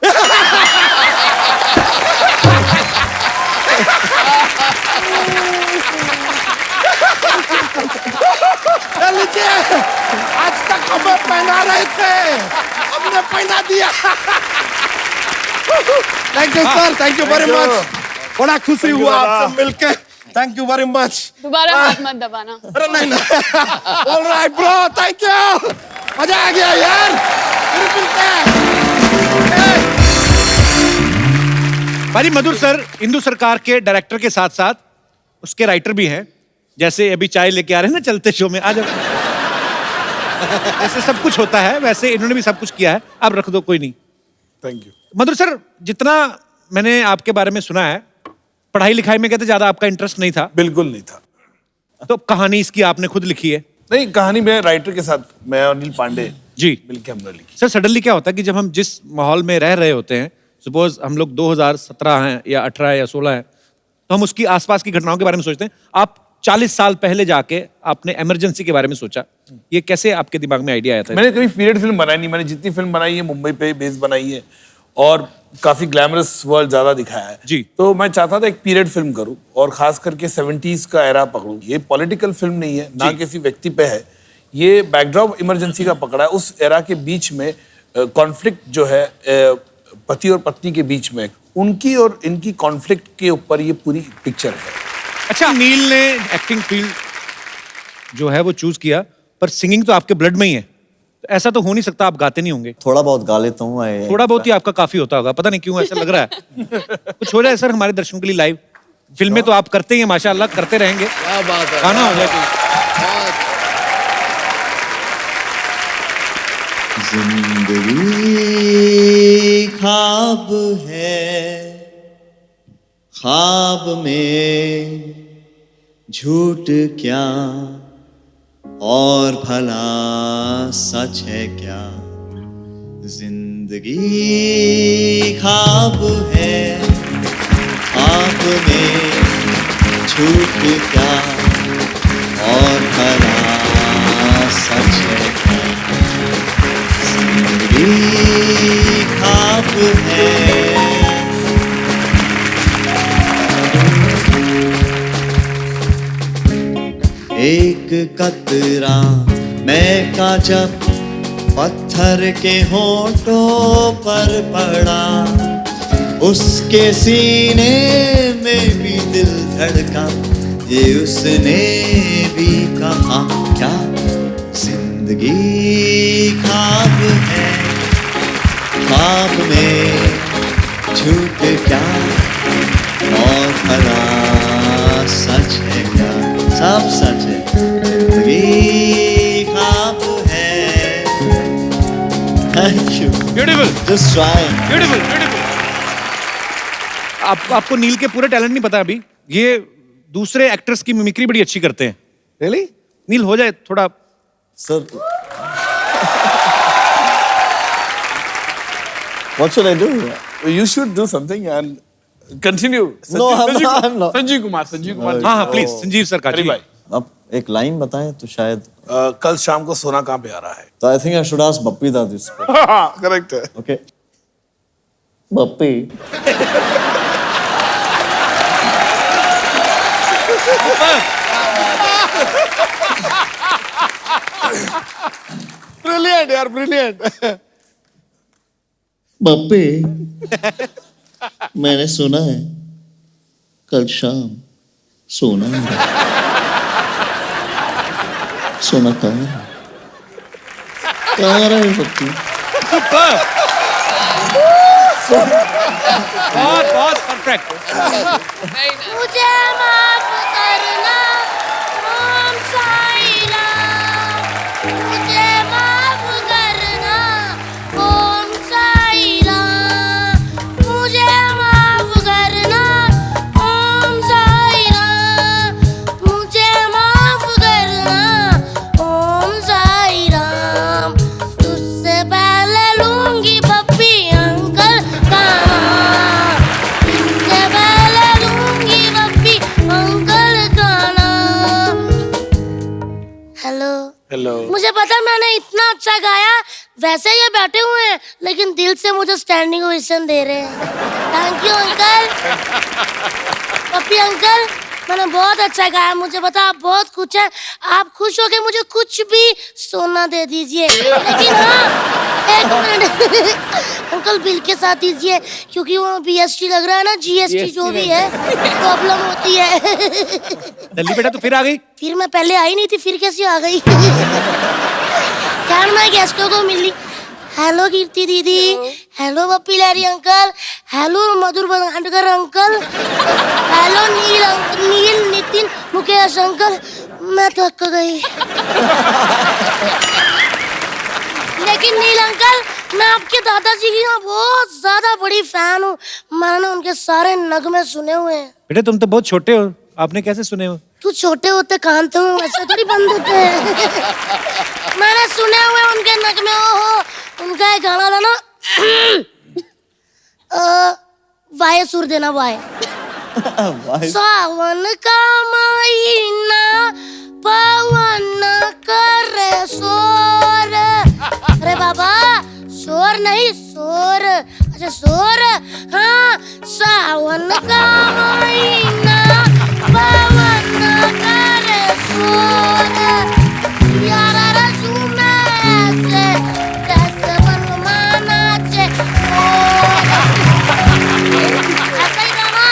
लीजिए, आज तक हमें पहना रहे थे, हमने पहना दिया। Thank you sir, thank you very much. बड़ा खुशी हुआ आपसे मिलके, थैंक यू वेरी मच। दोबारा हाथ मत दबाना। अरे नहीं। ऑलराइट ब्रो, थैंक यू, मजा आ गया यार। फिर मिलते हैं। भाई मधुर सर हिंदू सरकार के डायरेक्टर के साथ साथ उसके राइटर भी हैं। जैसे अभी चाय लेके आ रहे हैं ना चलते शो में, आ जाओ। ऐसे सब कुछ होता है, वैसे इन्होंने भी सब कुछ किया है। आप रख दो, कोई नहीं। Thank you. मधुर सर, जितना मैंने आपके बारे में सुना है, पढ़ाई लिखाई में कहते ज्यादा आपका इंटरेस्ट नहीं था। बिल्कुल नहीं था। तो कहानी इसकी आपने खुद लिखी है? नहीं, कहानी मैं राइटर के साथ, मैं और अनिल पांडे जी मिलके हमने लिखी। सर, सडनली क्या होता है कि जब हम जिस माहौल में रह रहे होते हैं, सपोज हम लोग 2017 हैं या 18 या 16 हैं, तो हम उसकी आसपास की घटनाओं के बारे में सोचते हैं। आप 40 साल पहले जाके आपने इमरजेंसी के बारे में सोचा, ये कैसे आपके दिमाग में आइडिया आया था? मैंने कभी पीरियड फिल्म बनाई नहीं। मैंने जितनी फिल्म बनाई है मुंबई पे बेस बनाई है और काफी ग्लैमरस वर्ल्ड ज्यादा दिखाया है जी। तो मैं चाहता था एक पीरियड फिल्म करूं और खास करके 70s का एरा पकड़ूं। ये पॉलिटिकल फिल्म नहीं है, ना किसी व्यक्ति पे है, ये बैकड्रॉप इमरजेंसी का पकड़ा है। उस एरा के बीच में कॉन्फ्लिक्ट जो है पति और पत्नी के बीच में, उनकी और इनकी कॉन्फ्लिक्ट के ऊपर ये पूरी पिक्चर है। अच्छा, नील ने एक्टिंग फील्ड जो है वो चूज किया, पर सिंगिंग तो आपके ब्लड में ही है। तो ऐसा तो हो नहीं सकता आप गाते नहीं होंगे? थोड़ा बहुत गा लेता हूँ। थोड़ा बहुत ही आपका काफी होता होगा, पता नहीं क्यों ऐसा लग रहा है। कुछ हो जाए सर हमारे दर्शकों के लिए लाइव। फिल्में तो आप करते ही हैं माशाल्लाह, करते रहेंगे। क्या बात है। गाना हो जाए कोई। जिंदगी ख्वाब है, ख्वाब में झूठ क्या और भला सच है क्या। जिंदगी ख्वाब है, ख्वाब में झूठ क्या और भला सच है क्या। जिंदगी ख्वाब है। एक कतरा मैं का जब पत्थर के होठों पर पड़ा, उसके सीने में भी दिल धड़का, ये उसने भी कहा क्या। जिंदगी ख्वाब है, ख्वाब में झूठ क्या और भला सच है क्या। सब सच है। जिंदगी ख्वाब है। Thank you. Beautiful, just trying. Beautiful, beautiful. आपको नील के पूरे टैलेंट नहीं पता अभी। ये दूसरे एक्टर्स की मिमिक्री बड़ी अच्छी करते हैं। Really? नील हो जाए थोड़ा। Sir what should I do? You should do something and continue. No, I'm not. Sanjeev Kumar. हाँ हाँ प्लीज, संजीव सर का अरे जी। भाई, अब एक लाइन बताएं तो शायद। कल शाम को सोना कहाँ पे आ रहा है? तो I think I should ask Bappi दादी इसको। करेक्ट है। ओके बप्पी, ब्रिलियंट यार, ब्रिलियंट। बप्पी मैंने सुना है कल शाम सोना सोना कहाँ रहा है पप्पू? बहुत बहुत परफेक्ट। मुझे माफ करना ओम साई राम, मुझे माफ करना ओम साई राम, मुझे माफ करना ओम साई राम, मुझे माफ करना ओम साई राम। तुझसे पहले लूंगी पप्पी अंकल का नाम, तुझसे पहले लूंगी पप्पी अंकल का नाम। Hello hello. मुझे पता मैंने इतना अच्छा गाया, वैसे ये बैठे हुए हैं लेकिन दिल से मुझे स्टैंडिंग ओवेशन दे रहे हैं। Thank you uncle. Pappi uncle, मैंने बहुत अच्छा गाया, मुझे पता आप बहुत खुश हैं, आप खुश हो के मुझे कुछ भी सोना दे दीजिए, लेकिन हाँ एक मिनट अंकल बिल के साथ दीजिए, क्योंकि वो BST लग रहा है ना, GST जो भी है प्रॉब्लम होती है। दल्ली बेटा तू फिर आ गई? फिर मैं पहले आई नहीं थी, फिर कैसे आ गई? खैर मैं गेस्टों को मिली। हेलो कीर्ति दीदी, हेलो पप्पी लहरी अंकल, हेलो मधुर बंगाणकर अंकल, हेलो नील नितिन मुकेश अंकल। मैं थक गई। लेकिन नील अंकल, मैं आपके दादाजी की ना बहुत ज्यादा बड़ी फैन हूँ, मैंने उनके सारे नगमे सुने हुए हैं। बेटा तुम तो बहुत छोटे हो, आपने कैसे सुने हो? तू छोटे होते कान तो ऐसे थोड़ी बंद होते हैं। मैंने सुने हुए उनके नगमे। ओहो, उनका एक गाना था ना, वाय सुर देना वाय। सावन का महीना पवन करे शोर। अरे बाबा शोर नहीं शोर, अच्छा शोर, हाँ। सावन का महीना पवन करे शोर, यारा रसूना से जैसे बनमाना से। ऐसा ही गाना।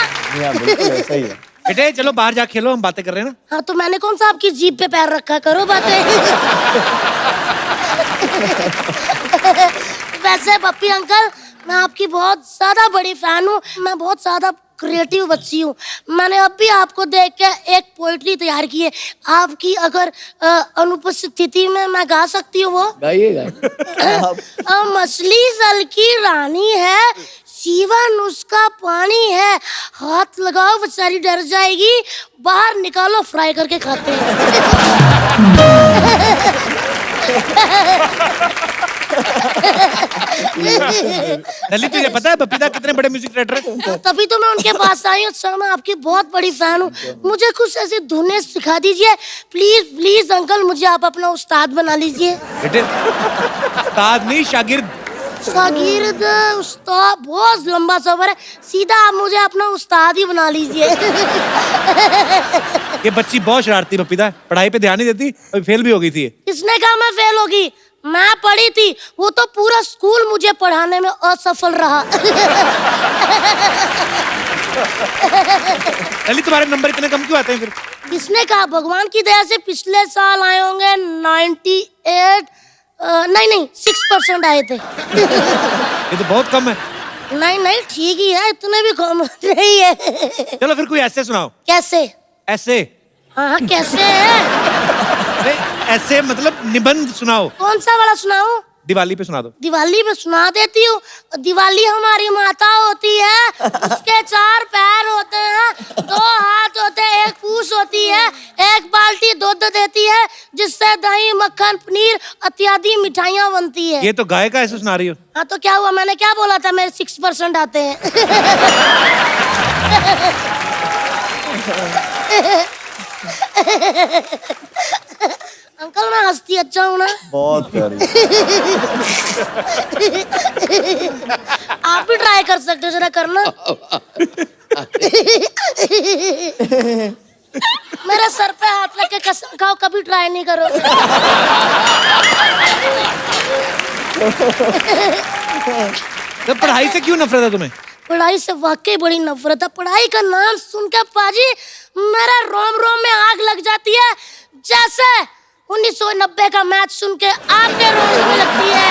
बिल्कुल ऐसा ही है। बेटे चलो बाहर जा खेलो, हम बातें कर रहे हैं ना। हाँ तो मैंने कौन सा आपकी जीभ पे पैर रखा, करो बातें। वैसे पप्पी अंकल, मैं आपकी बहुत ज्यादा बड़ी फैन हूँ, मैं बहुत ज्यादा क्रिएटिव बच्ची हूँ। मैंने अभी आपको देख के एक पोइट्री तैयार की है, आपकी अगर अनुपस्थिति में मैं गा सकती हूँ वो। गाइएगा। मछली जल की रानी है, जीवन उसका पानी है, हाथ लगाओ बेचारी डर जाएगी, बाहर निकालो फ्राई करके खाते हैं। दल्ली तुझे पता है बपीता कितने बड़े म्यूजिक डायरेक्टर है? तभी तो मैं उनके पास आई हूँ सर, मैं आपकी बहुत बड़ी फैन हूँ, मुझे कुछ ऐसी धुनें सिखा दीजिए प्लीज प्लीज अंकल, मुझे आप अपना उस्ताद बना लीजिए। बेटे उस्ताद नहीं शागिर्द। शागिर्द उस्ताद बहुत लंबा सफर है, सीधा आप मुझे अपना उस्ताद ही बना लीजिए। ये बच्ची बहुत शरारती बपीता, पढ़ाई पे ध्यान नहीं देती, अभी फेल भी हो गई थी। किसने कहा मैं फेल होगी? मैं पढ़ी थी, वो तो पूरा स्कूल मुझे पढ़ाने में असफल रहा। दल्ली तुम्हारे नंबर इतने कम क्यों आते हैं फिर? किसने कहा? भगवान की दया से पिछले साल आए होंगे 98, नहीं 6% आए थे। ये तो बहुत कम है। नहीं ठीक ही है, इतने भी कम नहीं है। चलो फिर कोई ऐसे सुनाओ। कैसे? ऐसे? हाँ कैसे है? अरे ऐसे मतलब निबंध सुनाओ। कौन सा वाला सुनाऊं? दिवाली पे सुना दो। दिवाली पे सुना देती हूँ। दिवाली हमारी माता होती है, उसके 4 पैर होते हैं, 2 हाथ होते हैं, 1 पूंछ होती है, 1 बाल्टी दूध देती है, जिससे दही मक्खन पनीर इत्यादि मिठाइयाँ बनती है। ये तो गाय का ऐसे सुना रही हो। हाँ तो क्या हुआ, मैंने क्या बोला था, मेरे 6% आते हैं। अंकल मैं हंसती अच्छा हूँ ना? बहुत प्यारी। आप भी ट्राई कर सकते हो, जरा करना। मेरे सर पे हाथ रख के कसम खाओ कभी ट्राई नहीं करो। तो पढ़ाई से क्यों नफरत है तुम्हें? पढ़ाई से वाकई बड़ी नफरत है। पढ़ाई का नाम सुन के पाजी मेरा रोम रोम में आग लग जाती है, जैसे 1990 का मैच सुन के आपके रोम में लगती है।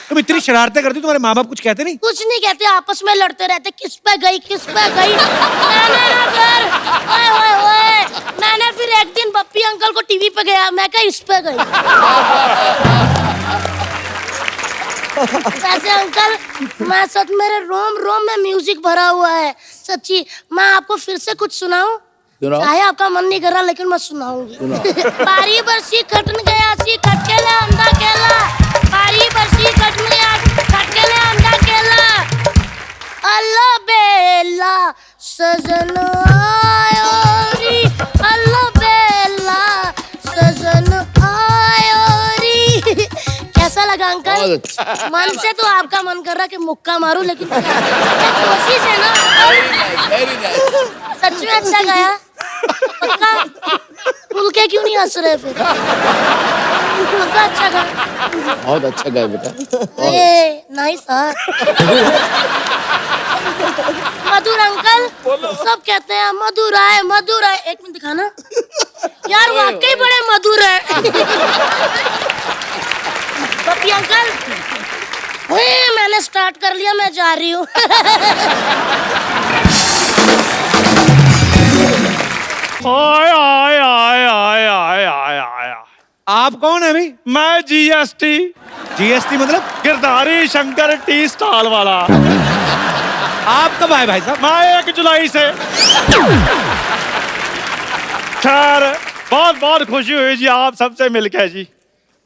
तुम इतनी शरारतें करती, तुम्हारे माँ बाप कुछ कहते नहीं? कुछ नहीं कहते, आपस में लड़ते रहते, किस पे गई किस पे गई। मैंने ना फिर मैंने फिर एक दिन बप्पी अंकल को टीवी पे गया, मैं कहा इस पे गई। वैसे अंकल मैं सच, मेरे रोम रोम में म्यूजिक भरा हुआ है सच्ची। मैं आपको फिर से कुछ सुनाऊं? चाहे आपका मन नहीं कर रहा लेकिन मैं सुनाऊंगी। बारी बरसी खटन गया सी खटकेला अंधा केला, बारी बरसी खटन गया खटकेला अंधा केला। अल्लाह बेला सजन आयो री, अल्लाह बेला सजन आयो री। कैसा लगा अंकल? मन से तो आपका मन कर रहा कि मुक्का मारूं, लेकिन कोशिश है ना। सच में अच्छा गाया पक्का? खुल के क्यों नहीं हंस रहे फिर? पक्का अच्छा गाया? बहुत अच्छा गाया बेटा। नाइस। मधुर अंकल सब कहते हैं मधुर आए मधुर आए। एक मिनट दिखाना यार, वाकई बड़े मधुर है। पप्पी अंकल मैंने स्टार्ट कर लिया, मैं जा रही हूँ। आय आय आय आय आय आय आय। आप कौन है अभी? मैं जीएसटी। जीएसटी मतलब? गिरधारी शंकर टी स्टॉल वाला। आप कब आए भाई साहब? मैं 1 जुलाई से। खैर बहुत बहुत खुशी हुई जी आप सबसे मिलकर जी।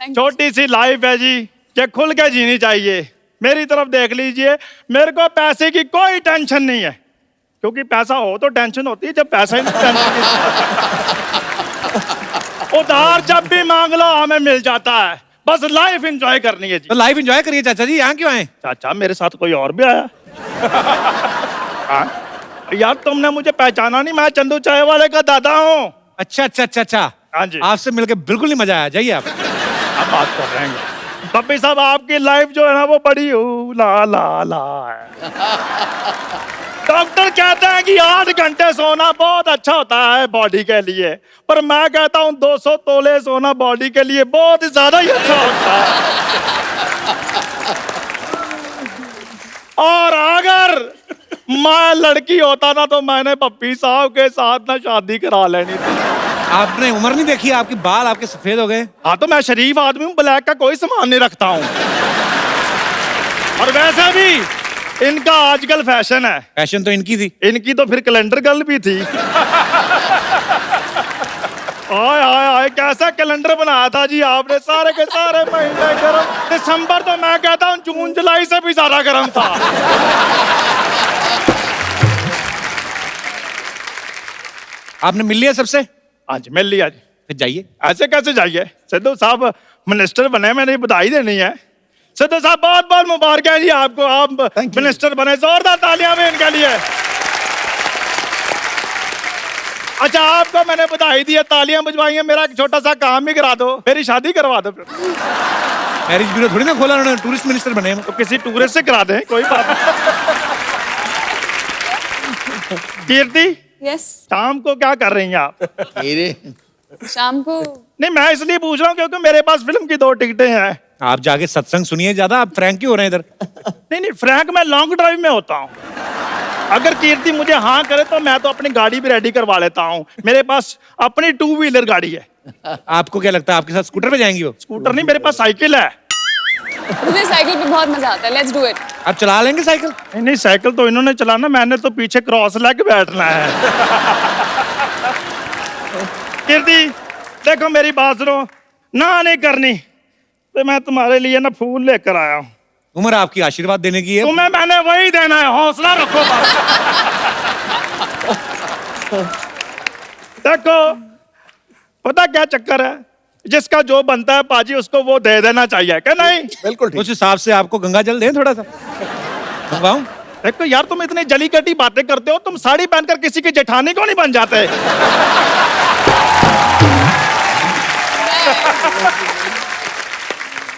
छोटी सी लाइफ है जी, ये खुल के जीनी चाहिए। मेरी तरफ देख लीजिए, मेरे को पैसे की कोई टेंशन नहीं है, क्योंकि पैसा हो तो टेंशन होती है, जब पैसा ही नहीं टेंशन। उधार जब भी मांग लो हमें मिल जाता है, बस लाइफ एंजॉय करनी है जी। तो लाइफ एंजॉय करिए चाचा जी, यहाँ क्यों आए? चाचा मेरे साथ कोई और भी आया? यार तुमने मुझे पहचाना नहीं, मैं चंदू चाय वाले का दादा हूँ। अच्छा अच्छा अच्छा अच्छा। हाँ जी। आपसे मिलकर बिल्कुल नहीं मजा आया, जाइए आप। अब बात कर रहे हैं पप्पी साहब, आपकी लाइफ जो है ना वो बड़ी ला ला ला है। डॉक्टर कहते हैं कि 8 घंटे सोना बहुत अच्छा होता है बॉडी के लिए, पर मैं कहता हूँ 200 तोले सोना बॉडी के लिए बहुत ज्यादा ही अच्छा होता है। और अगर मैं लड़की होता ना तो मैंने पप्पी साहब के साथ ना शादी करा लेनी थी। आपने उम्र नहीं देखी, आपके बाल आपके सफेद हो गए। हाँ तो मैं शरीफ आदमी हूँ, ब्लैक का कोई सामान नहीं रखता हूँ। और वैसे भी इनका आजकल फैशन है। फैशन तो इनकी थी। इनकी तो फिर कैलेंडर गर्ल भी थी। आय आय आय, कैसा कैलेंडर बनाया था जी आपने, सारे के सारे महीने गर्म। दिसंबर तो मैं कहता हूँ जून जुलाई से भी ज्यादा गर्म था। आपने मिल लिया सबसे? हाँ जी मिल लिया जी। फिर जाइए। ऐसे कैसे जाइए, सिद्धू साहब मिनिस्टर बने, मैंने बधाई देनी है। सिद्धू साहब बहुत बहुत मुबारक है जी आपको, आप मिनिस्टर बने, जोरदार तालियां भी इनके लिए। अच्छा आपको मैंने बधाई दी है, तालियां बजवाई हैं, मेरा एक छोटा सा काम भी करा दो, मेरी शादी करवा दो। फिर मैरिज ब्यूरो थोड़ी ना खोला उन्होंने, टूरिस्ट मिनिस्टर बने। तो किसी टूरिस्ट से करा दें, कोई बात नहीं। कीर्ति यस। शाम को क्या कर रही हैं आप? शाम को नहीं मैं इसलिए पूछ रहा हूँ क्योंकि मेरे पास फिल्म की 2 टिकटें हैं। आप जाके सत्संग सुनिए ज्यादा, आप फ्रैंक क्यों हो रहे हैं इधर? नहीं फ्रैंक मैं लॉन्ग ड्राइव में होता हूँ। अगर कीर्ति मुझे हाँ करे तो मैं तो अपनी गाड़ी भी रेडी करवा लेता हूँ, मेरे पास अपनी 2 व्हीलर गाड़ी है। आपको क्या लगता है आपके साथ स्कूटर पे जाएंगी वो? स्कूटर नहीं, मेरे पास साइकिल है। मुझे साइकिल पे बहुत मजा आता है, लेट्स डू इट। आप चला लेंगे साइकिल? नहीं साइकिल तो इन्होंने चलाना, मैंने तो पीछे क्रॉस लेग बैठना है। कीर्ति देखो मेरी बात सुनो, ना नहीं करनी तो मैं तुम्हारे लिए ना फूल लेकर आया हूँ। उम्र आपकी आशीर्वाद देने की है। तुम्हें मैंने वही देना है, हौसला रखो बस। देखो पता क्या चक्कर है, जिसका जो बनता है पाजी उसको वो दे देना चाहिए, क्या नहीं? बिल्कुल ठीक। उस हिसाब से आपको गंगा जल दें थोड़ा सा, मंगवाऊं? देखो यार तुम इतनी जली कटी बातें करते हो, तुम साड़ी पहनकर किसी की जेठानी को नहीं बन जाते?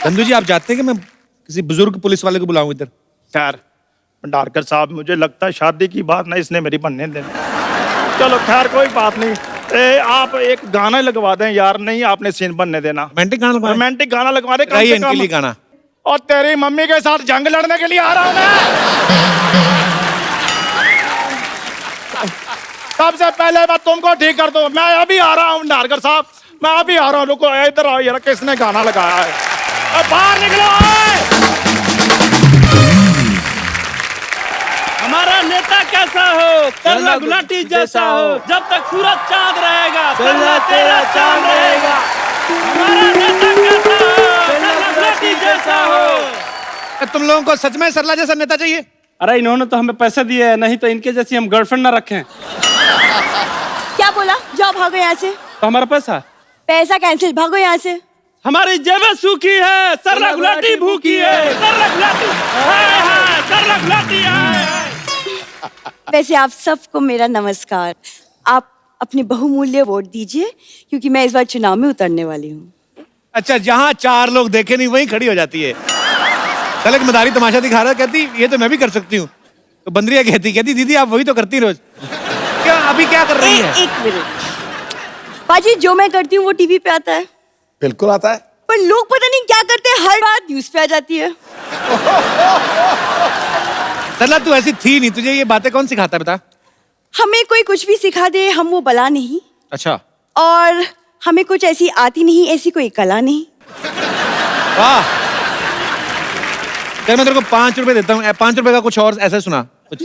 चंदू जी, आप जानते हैं कि मैं किसी बुजुर्ग पुलिस वाले को बुलाऊं इधर? खैर भंडारकर साहब, मुझे लगता है शादी की बात ना इसने मेरी बनने देनी। चलो खैर कोई बात नहीं। आप एक गाना लगवा दें यार। नहीं, आपने सीन बनने देना। रोमांटिक गाना लगवाएं? रोमांटिक गाना लगवा दे कम गाइए से इनके कम। लिए गाना। और तेरी मम्मी के साथ जंग लड़ने के लिए आ रहा हूं मैं। सबसे पहले मैं तुमको ठीक कर दूं। मैं अभी आ रहा हूं भंडारकर साहब, मैं अभी आ रहा हूं। रुको, इधर आओ यार, किसने गाना लगाया है? बाहर निकलो। हमारा नेता कैसा हो? करला गुलाटी जैसा हो। जब तक सूरज चांद रहेगा, करला तेरा चांद रहेगा। हमारा नेता कैसा हो? करला गुलाटी जैसा हो। तुम लोगों को सच में सरला जैसा नेता चाहिए? अरे इन्होंने तो हमें पैसे दिए हैं, नहीं तो इनके जैसी हम गर्लफ्रेंड ना रखें। क्या बोला? जाओ भागो यहाँ से। तो हमारा पैसा कैंसिल, भागो यहाँ से। हमारी जेबें सूखी है, सरला गुलाटी भूखी है। सरला गुलाटी हाय हाय, सरला गुलाटी हाय हाय। वैसे आप सबको मेरा नमस्कार। आप अपनी बहुमूल्य वोट दीजिए, क्योंकि मैं इस बार चुनाव में उतरने वाली हूँ। अच्छा, जहाँ 4 लोग देखे नहीं वहीं खड़ी हो जाती है। कल एक मदारी तमाशा दिखा रहा, कहती ये तो मैं भी कर सकती हूँ। तो बंदरिया कहती दीदी आप वही तो करती रोज। क्या अभी क्या कर रही है? एक मिनट पाजी, जो मैं करती हूँ वो टीवी पे आता है। बिल्कुल आता है। पर लोग पता नहीं क्या करते हैं, हर बात न्यूज पे आ जाती है। सरला तू ऐसी थी नहीं, तुझे ये बातें कौन सिखाता है बता? हमें कोई कुछ भी सिखा दे, हम वो बला नहीं। अच्छा। और हमें कुछ ऐसी आती नहीं, ऐसी कोई कला नहीं। वाह। चल मैं तेरे को 5 रुपए देता हूँ। 5 रुपए का कुछ और ऐसा सुना कुछ।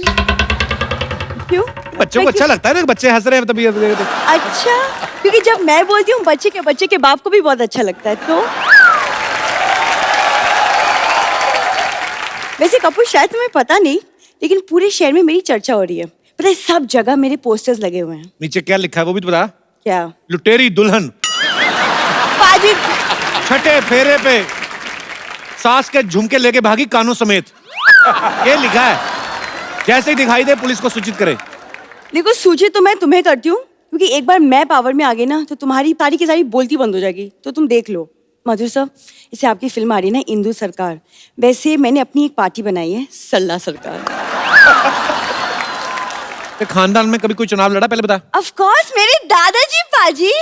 क्यों? बच्चों को अच्छा लगता है ना, बच्चे हंस रहे हैं तभी। अच्छा, क्योंकि जब मैं बोलती हूँ बच्चे के बाप को भी बहुत अच्छा लगता है। तो वैसे कपूर, शायद तुम्हें पता नहीं, लेकिन पूरे शहर में मेरी चर्चा हो रही है। पता है, सब जगह मेरे पोस्टर्स लगे हुए हैं। नीचे क्या लिखा है वो भी तो बता। क्या? लुटेरी दुल्हन। पाजी, छठे फेरे पे सास के झुमके लेके भागी कानों समेत। ये लिखा है। जैसे ही दिखाई दे पुलिस को सूचित करे। देखो, सूचित तो मैं तुम्हें करती हूँ, क्योंकि एक बार मैं पावर में आ गई ना तो तुम्हारी सारी की सारी बोलती बंद हो जाएगी। तो तुम देख लो। मधुर साहब, इसे आपकी फिल्म आ रही है ना, इंदु सरकार। वैसे मैंने अपनी एक पार्टी बनाई है, सल्ला सरकार। तो खानदान में कभी कोई चुनाव लड़ा पहले बता? ऑफ कोर्स, मेरे दादाजी पाजी।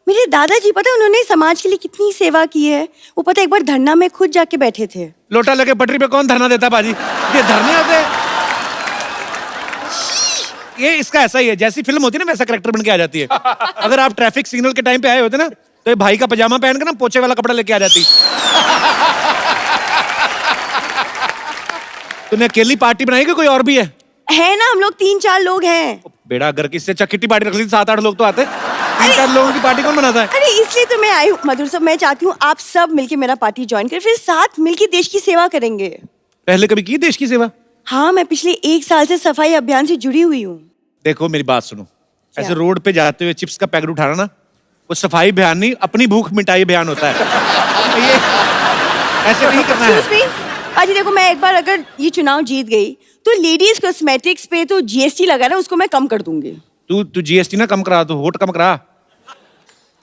मेरे दादाजी, पता है उन्होंने समाज के लिए कितनी सेवा की है। वो पता है, एक बार धरना में खुद जाके बैठे थे। लोटा लगे पटरी पे कौन धरना देता बाजी? ये धरने आते। ये इसका ऐसा ही है, जैसी फिल्म होती है ना वैसा कैरेक्टर बन के आ जाती है। अगर आप ट्रैफिक सिग्नल के टाइम पे आए होते ना, तो ये भाई का पजामा पहन के ना पोछे वाला कपड़ा लेके आ जाती। तूने अकेली पार्टी बनाई कि कोई और भी है ना, हम लोग 3-4 लोग हैं। बेड़ा, अगर किससे किट्टी पार्टी रख ली 7-8 लोग तो आते। 3-4 लोगों की पार्टी कौन बनाता है? अरे इसलिए तो मैं आई हूँ मधुर साहब। मैं चाहती हूँ आप सब मिलके मेरा पार्टी ज्वाइन करें, फिर साथ मिलके देश की सेवा करेंगे। पहले कभी की देश की सेवा? हाँ, मैं पिछले 1 साल से सफाई अभियान से जुड़ी हुई हूँ। देखो मेरी बात सुनो, ऐसे रोड पे जाते हुए चिप्स का पैकेट उठाना ना, वो सफाई अभियान नहीं, अपनी भूख मिटाई अभियान होता है। ये ऐसे नहीं करना है। पाजी देखो, मैं एक बार अगर ये चुनाव जीत गई तो लेडीज कॉस्मेटिक्स पे तो जीएसटी लगा ना, उसको मैं कम कर दूंगी। तू जीएसटी ना कम करा, तो वोट कम करा।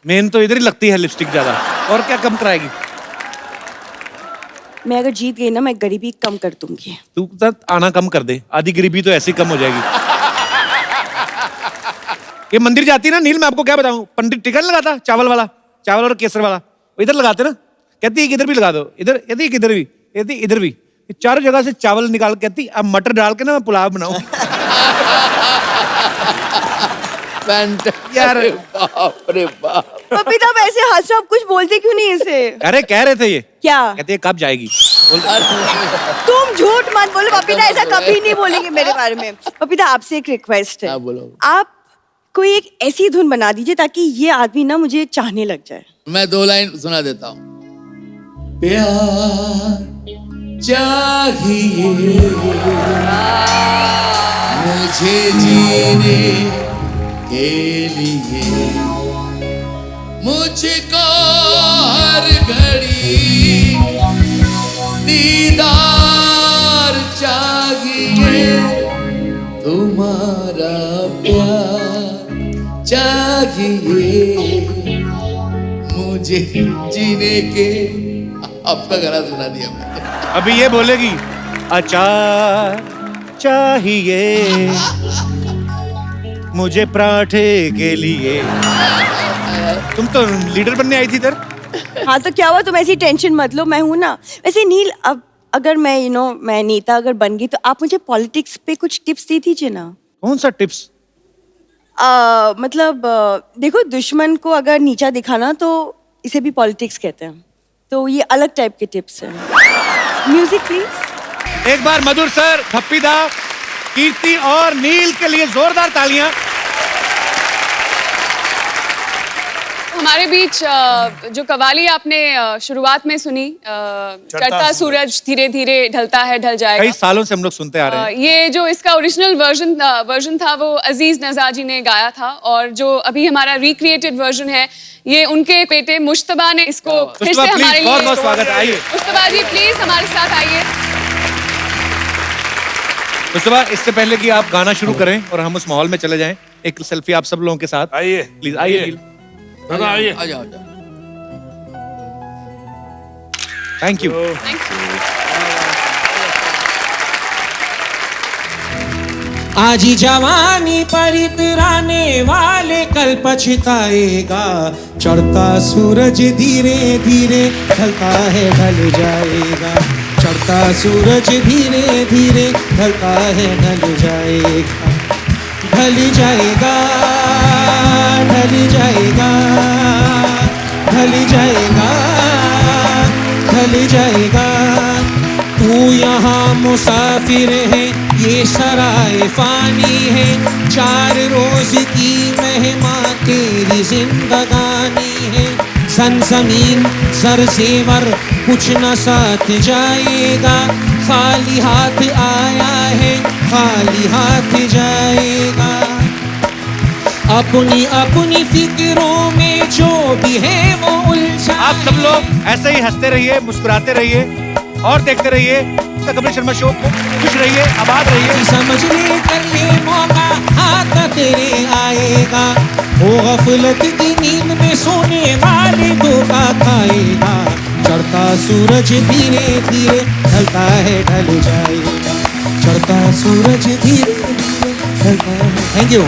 मेन तो इधर ही लगती है लिपस्टिक ज्यादा, और क्या कम कराएगी? मैं अगर जीत गई ना, मैं गरीबी कम कर दूंगी। तू आना कम कर दे, आधी गरीबी तो ऐसे ही कम हो जाएगी। ये मंदिर जाती ना नील, मैं आपको क्या बताऊं, पंडित टिकट लगाता चावल वाला, चावल और केसर वाला, इधर लगाते ना, कहती है इधर भी लगा दो, इधर यदि इधर भी, यदि इधर भी, चारों जगह से चावल निकाल, कहती अब मटर डाल के ना मैं पुलाव बनाऊं। यार बाप रे बाप। पपी तो ऐसे हंस रहे हो, कुछ बोलते क्यों नहीं इसे? अरे कह रहे थे ये क्या कहते हैं कब जाएगी? तुम झूठ मत बोलो पपीता, ऐसा कभी नहीं बोलेंगे मेरे बारे में। पपीता आपसे एक रिक्वेस्ट है, आप कोई एक ऐसी धुन बना दीजिए ताकि ये आदमी ना मुझे चाहने लग जाए। मैं 2 लाइन सुना देता हूँ। प्यार चाहिए मुझे जीने के लिए, मुझको हर घड़ी दीदार चाहिए, तुम्हारा प्यार चाहिए मुझे जीने के आपका गाना सुना दिया मैंने। अभी ये बोलेगी अचार चाहिए मुझे पराठे के लिए। तुम तो लीडर बनने आई थी इधर। हाँ तो क्या हुआ, तुम ऐसी टेंशन मत लो, मैं हूँ ना। वैसे नील, अब अगर मैं मैं नेता अगर बन गई तो आप मुझे पॉलिटिक्स पे कुछ टिप्स दे दीजिए ना। कौन सा टिप्स? मतलब देखो, दुश्मन को अगर नीचा दिखाना तो इसे भी पॉलिटिक्स कहते हैं, तो ये अलग टाइप के टिप्स हैं। Music please. एक बार मधुर सर, पप्पी दा, कीर्ति और नील के लिए जोरदार तालियां। हमारे बीच जो कवाली आपने शुरुआत में सुनी, चढ़ता सूरज धीरे धीरे ढलता है ढल जाएगा, कई सालों से हम लोग सुनते आ रहे हैं। ये जो इसका ओरिजिनल वर्जन था वो अजीज नज़ा जी ने गाया था, और जो अभी हमारा रिक्रिएटेड वर्जन है ये उनके बेटे मुश्तबा ने इसको फिर से हमारे लिए। बहुत बहुत स्वागत है, आइए मुश्तबा जी प्लीज हमारे साथ आइए। मुश्तबा, इससे पहले कि आप गाना शुरू करें और हम उस माहौल में चले जाएं, एक सेल्फी आप सब लोगों के साथ। आइए प्लीज आइए नील। दादा आइए। आ जाओ, आ जाओ। Thank you. आज ही जवानी पर इतराने वाले कल पछताएगा। चढ़ता सूरज धीरे धीरे ढलता है ढल जाएगा। चढ़ता सूरज धीरे धीरे ढलता है ढल जाएगा। ढल जाएगा, ढल जाएगा, ढल जाएगा, ढल जाएगा। तू यहाँ मुसाफिर है, ये सराय फानी है। 4 रोज की मेहमान तेरी जिंदगानी है। सन जमीन सर जेवर कुछ न साथ जाएगा। खाली हाथ आया है, खाली हाथ जाएगा। अपनी अपनी फिक्रों में जो भी है वो उलझा। आप सब लोग ऐसे ही हंसते रहिए, मुस्कुराते रहिए और देखते रहिए कपिल शर्मा शो को। खुश रहिए, आबाद रहिए। समझ ले कर ये मौका हाथ तेरे आएगा। वो गफलत की नींद में सोने वाले धोखा खाएगा। चढ़ता सूरज धीरे धीरे ढलता है ढल जाएगा। चढ़ता सूरज धीरे धीरे ढलता है। Thank you.